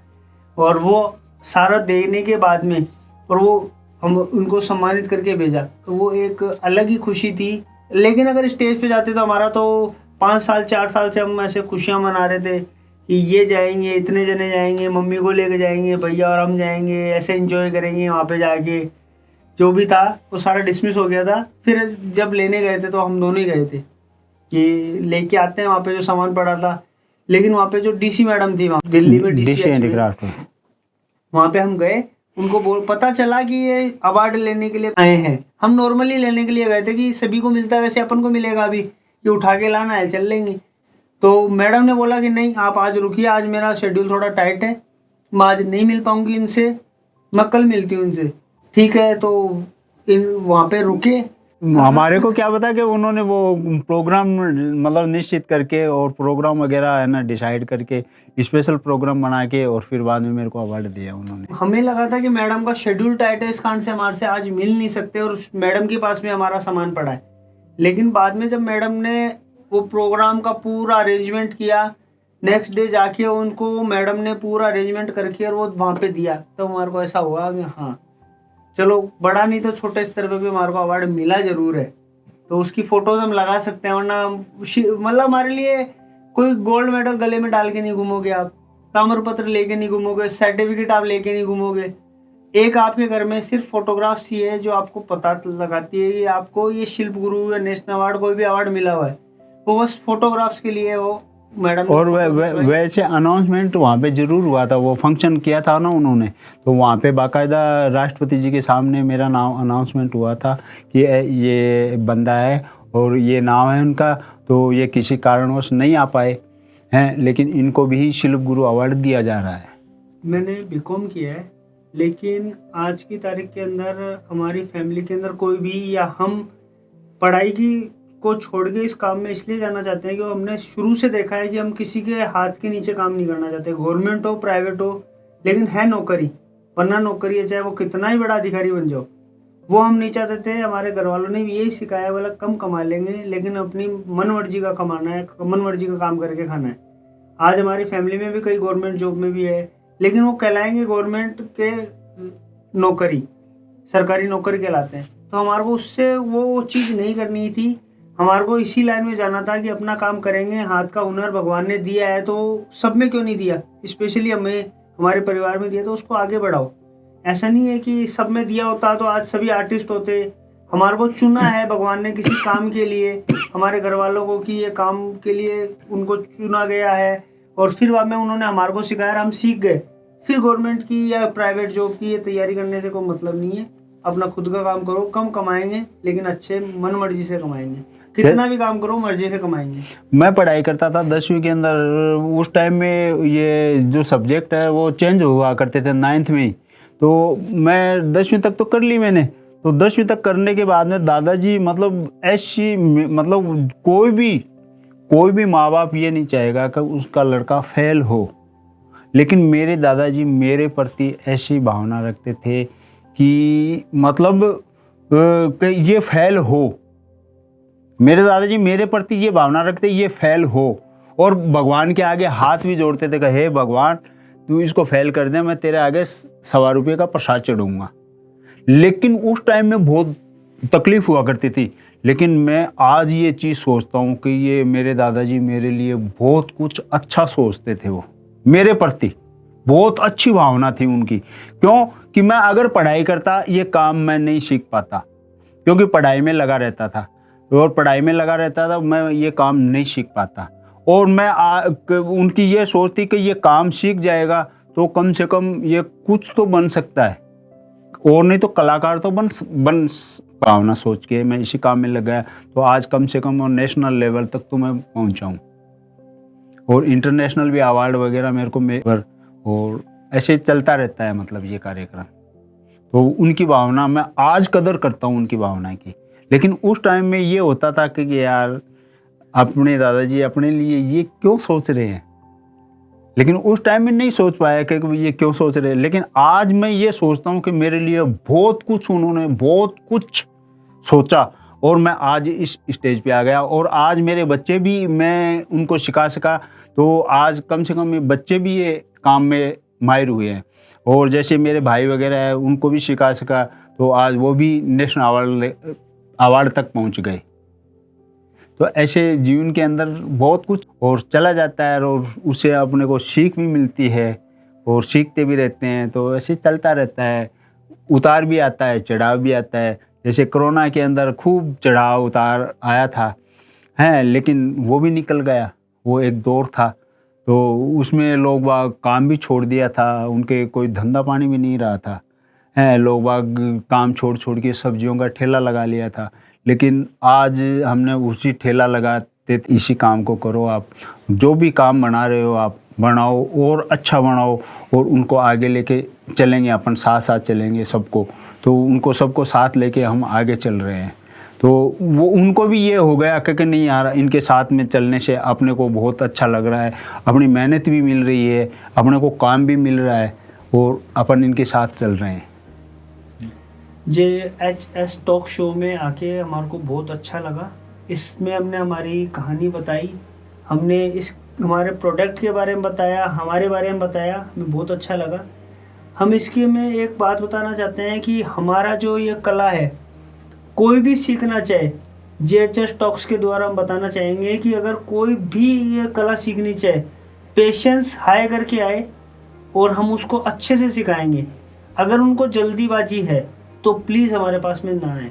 और वो सारा देने के बाद में, और वो हम उनको सम्मानित करके भेजा, तो वो एक अलग ही खुशी थी। लेकिन अगर स्टेज पे जाते तो हमारा तो 5 साल 4 साल से हम ऐसे खुशियाँ मना रहे थे कि ये जाएंगे, इतने जने जाएंगे, मम्मी को लेके जाएंगे, भैया और हम जाएंगे, ऐसे एंजॉय करेंगे वहाँ पे जाके। जो भी था वो सारा डिसमिस हो गया था। फिर जब लेने गए थे तो हम दोनों ही गए थे कि लेके आते हैं वहाँ पे जो सामान पड़ा था। लेकिन वहाँ पे जो डीसी मैडम थी, वहाँ दिल्ली में डीसी हैंडीक्राफ्ट, वहाँ पे हम गए, उनको पता चला कि ये अवार्ड लेने के लिए आए हैं। हम नॉर्मली लेने के लिए गए थे कि सभी को मिलता है वैसे अपन को मिलेगा अभी, कि उठा के लाना है, चल लेंगे। तो मैडम ने बोला कि नहीं, आप आज रुकिए, आज मेरा शेड्यूल थोड़ा टाइट है, मैं आज नहीं मिल पाऊंगी इनसे, मैं कल मिलती हूँ इनसे। ठीक है, तो वहाँ पे रुके। हमारे को क्या पता कि उन्होंने वो प्रोग्राम मतलब निश्चित करके और प्रोग्राम वगैरह है ना डिसाइड करके स्पेशल प्रोग्राम बना के और फिर बाद में मेरे को अवार्ड दिया उन्होंने। हमें लगा था कि मैडम का शेड्यूल टाइट है, इस कारण से हमारे से आज मिल नहीं सकते और मैडम के पास में हमारा सामान पड़ा है। लेकिन बाद में जब मैडम ने वो प्रोग्राम का पूरा अरेंजमेंट किया, नेक्स्ट डे जाके उनको मैडम ने पूरा अरेंजमेंट करके और वो वहाँ पे दिया, तो हमारे को ऐसा हुआ कि हाँ चलो, बड़ा नहीं तो छोटे स्तर पे भी हमारे को अवार्ड मिला जरूर है। तो उसकी फोटोज हम लगा सकते हैं, वरना मतलब हमारे लिए कोई गोल्ड मेडल गले में डाल के नहीं घूमोगे आप, ताम्रपत्र लेके नहीं घूमोगे, सर्टिफिकेट आप लेके नहीं घूमोगे। एक आपके घर में सिर्फ फोटोग्राफ्स ही है जो आपको पता लगाती है कि आपको ये शिल्प गुरु या नेशनल अवार्ड, कोई भी अवार्ड मिला हुआ है, वो बस फोटोग्राफ्स के लिए वो मैडम। और वैसे अनाउंसमेंट वहाँ पे जरूर हुआ था, वो फंक्शन किया था ना उन्होंने, तो वहाँ पे बाकायदा राष्ट्रपति जी के सामने मेरा नाम अनाउंसमेंट हुआ था कि ये बंदा है और ये नाम है उनका, तो ये किसी कारणवश नहीं आ पाए हैं, लेकिन इनको भी शिल्प गुरु अवार्ड दिया जा रहा है। मैंने बीकॉम किया है, लेकिन आज की तारीख के अंदर हमारी फैमिली के अंदर कोई भी या हम पढ़ाई की को छोड़ के इस काम में इसलिए जाना चाहते हैं कि हमने शुरू से देखा है कि हम किसी के हाथ के नीचे काम नहीं करना चाहते, गवर्नमेंट हो प्राइवेट हो, लेकिन है नौकरी, वरना नौकरी है, चाहे वो कितना ही बड़ा अधिकारी बन जाओ, वो हम नहीं चाहते थे। हमारे घर वालों ने भी यही सिखाया, बोला कम कमा लेंगे लेकिन अपनी मन मर्जी का कमाना है, मन मर्जी का काम करके खाना है। आज हमारी फैमिली में भी कई गवर्नमेंट जॉब में भी है, लेकिन वो कहलाएंगे गवर्नमेंट के नौकरी, सरकारी नौकरी कहलाते हैं। तो हमारे को उससे वो चीज़ नहीं करनी थी, हमारे को इसी लाइन में जाना था कि अपना काम करेंगे, हाथ का हुनर भगवान ने दिया है तो सब में क्यों नहीं दिया, स्पेशली हमें हमारे परिवार में दिया, तो उसको आगे बढ़ाओ। ऐसा नहीं है कि सब में दिया होता तो आज सभी आर्टिस्ट होते। हमारे को चुना है भगवान ने किसी काम के लिए, हमारे घर वालों को कि ये काम के लिए उनको चुना गया है, और फिर बाद में उन्होंने हमारे को सिखाया, हम सीख गए। फिर गवर्नमेंट की या प्राइवेट जॉब की ये तैयारी करने से कोई मतलब नहीं है, अपना खुद का काम करो, कम कमाएंगे लेकिन अच्छे मन मर्जी से कमाएंगे, कितना भी काम करो मर्जी से कमाएंगे। मैं पढ़ाई करता था 10वीं के अंदर, उस टाइम में ये जो सब्जेक्ट है वो चेंज हुआ करते थे 9th में ही, तो मैं 10वीं तक तो कर ली मैंने। तो 10वीं तक करने के बाद में दादाजी मतलब ऐसी, मतलब कोई भी माँ बाप ये नहीं चाहेगा कि उसका लड़का फेल हो, लेकिन मेरे दादाजी मेरे प्रति ऐसी भावना रखते थे कि मतलब कि ये फेल हो। मेरे दादाजी मेरे प्रति ये भावना रखते ये फेल हो, और भगवान के आगे हाथ भी जोड़ते थे कि हे भगवान तू इसको फेल कर दे, मैं तेरे आगे 1.25 रुपये का प्रसाद चढ़ूंगा। लेकिन उस टाइम में बहुत तकलीफ हुआ करती थी, लेकिन मैं आज ये चीज़ सोचता हूँ कि ये मेरे दादाजी मेरे लिए बहुत कुछ अच्छा सोचते थे, वो मेरे प्रति बहुत अच्छी भावना थी उनकी। क्यों कि मैं अगर पढ़ाई करता ये काम मैं नहीं सीख पाता, क्योंकि पढ़ाई में लगा रहता था, और पढ़ाई में लगा रहता था मैं ये काम नहीं सीख पाता। और मैं उनकी ये सोच थी कि ये काम सीख जाएगा तो कम से कम ये कुछ तो बन सकता है, और नहीं तो कलाकार तो बन भावना सोच के मैं इसी काम में लग गया। तो आज कम से कम और नेशनल लेवल तक तो मैं पहुंचा हूँ, और इंटरनेशनल भी अवार्ड वगैरह मेरे को और ऐसे चलता रहता है मतलब ये कार्यक्रम। तो उनकी भावना मैं आज कदर करता हूँ उनकी भावना की। लेकिन उस टाइम में ये होता था कि यार अपने दादाजी अपने लिए ये क्यों सोच रहे हैं, लेकिन उस टाइम में नहीं सोच पाया कि ये क्यों सोच रहे हैं। लेकिन आज मैं ये सोचता हूँ कि मेरे लिए बहुत कुछ उन्होंने बहुत कुछ सोचा, और मैं आज इस स्टेज पे आ गया, और आज मेरे बच्चे भी मैं उनको सिखा सका, तो आज कम से कम बच्चे भी ये काम में माहिर हुए हैं। और जैसे मेरे भाई वगैरह है उनको भी सिखा सका, तो आज वो भी नेशनल अवार्ड तक पहुंच गए। तो ऐसे जीवन के अंदर बहुत कुछ और चला जाता है, और उससे अपने को सीख भी मिलती है और सीखते भी रहते हैं। तो ऐसे चलता रहता है, उतार भी आता है चढ़ाव भी आता है। जैसे कोरोना के अंदर खूब चढ़ाव उतार आया था, हैं, लेकिन वो भी निकल गया, वो एक दौर था। तो उसमें लोग बाग काम भी छोड़ दिया था, उनके कोई धंधा पानी भी नहीं रहा था। हैं लोग बाग काम छोड़ छोड़ के सब्जियों का ठेला लगा लिया था। लेकिन आज हमने उसी ठेला लगाते इसी काम को करो, आप जो भी काम बना रहे हो आप बनाओ और अच्छा बनाओ और उनको आगे लेके चलेंगे, अपन साथ साथ चलेंगे सबको। तो उनको सबको साथ लेके हम आगे चल रहे हैं। तो वो उनको भी ये हो गया कि नहीं यार, इनके साथ में चलने से अपने को बहुत अच्छा लग रहा है, अपनी मेहनत भी मिल रही है, अपने को काम भी मिल रहा है और अपन इनके साथ चल रहे हैं। JHS टॉक शो में आके हमारे को बहुत अच्छा लगा। इसमें हमने हमारी कहानी बताई, हमने इस हमारे प्रोडक्ट के बारे में बताया, हमारे बारे में बताया, हमें बहुत अच्छा लगा। हम इसके में एक बात बताना चाहते हैं कि हमारा जो ये कला है, कोई भी सीखना चाहे, JHS टॉक्स के द्वारा हम बताना चाहेंगे कि अगर कोई भी ये कला सीखनी चाहे, पेशेंस हाई करके आए और हम उसको अच्छे से सिखाएंगे। अगर उनको जल्दीबाजी है तो प्लीज़ हमारे पास में ना आए,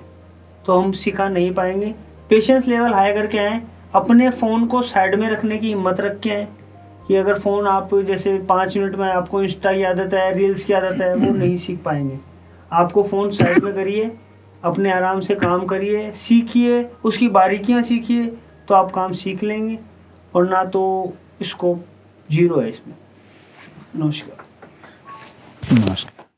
तो हम सिखा नहीं पाएंगे। पेशेंस लेवल हाई करके आए, अपने फ़ोन को साइड में रखने की हिम्मत रख के आए कि अगर फ़ोन आप जैसे 5 मिनट में आपको इंस्टा की आदत है, रील्स की आदत है, वो नहीं सीख पाएंगे। आपको फ़ोन साइड में करिए, अपने आराम से काम करिए, सीखिए, उसकी बारीकियां सीखिए, तो आप काम सीख लेंगे, और ना तो स्कोप 0 है इसमें। नमस्कार। नमस्कार।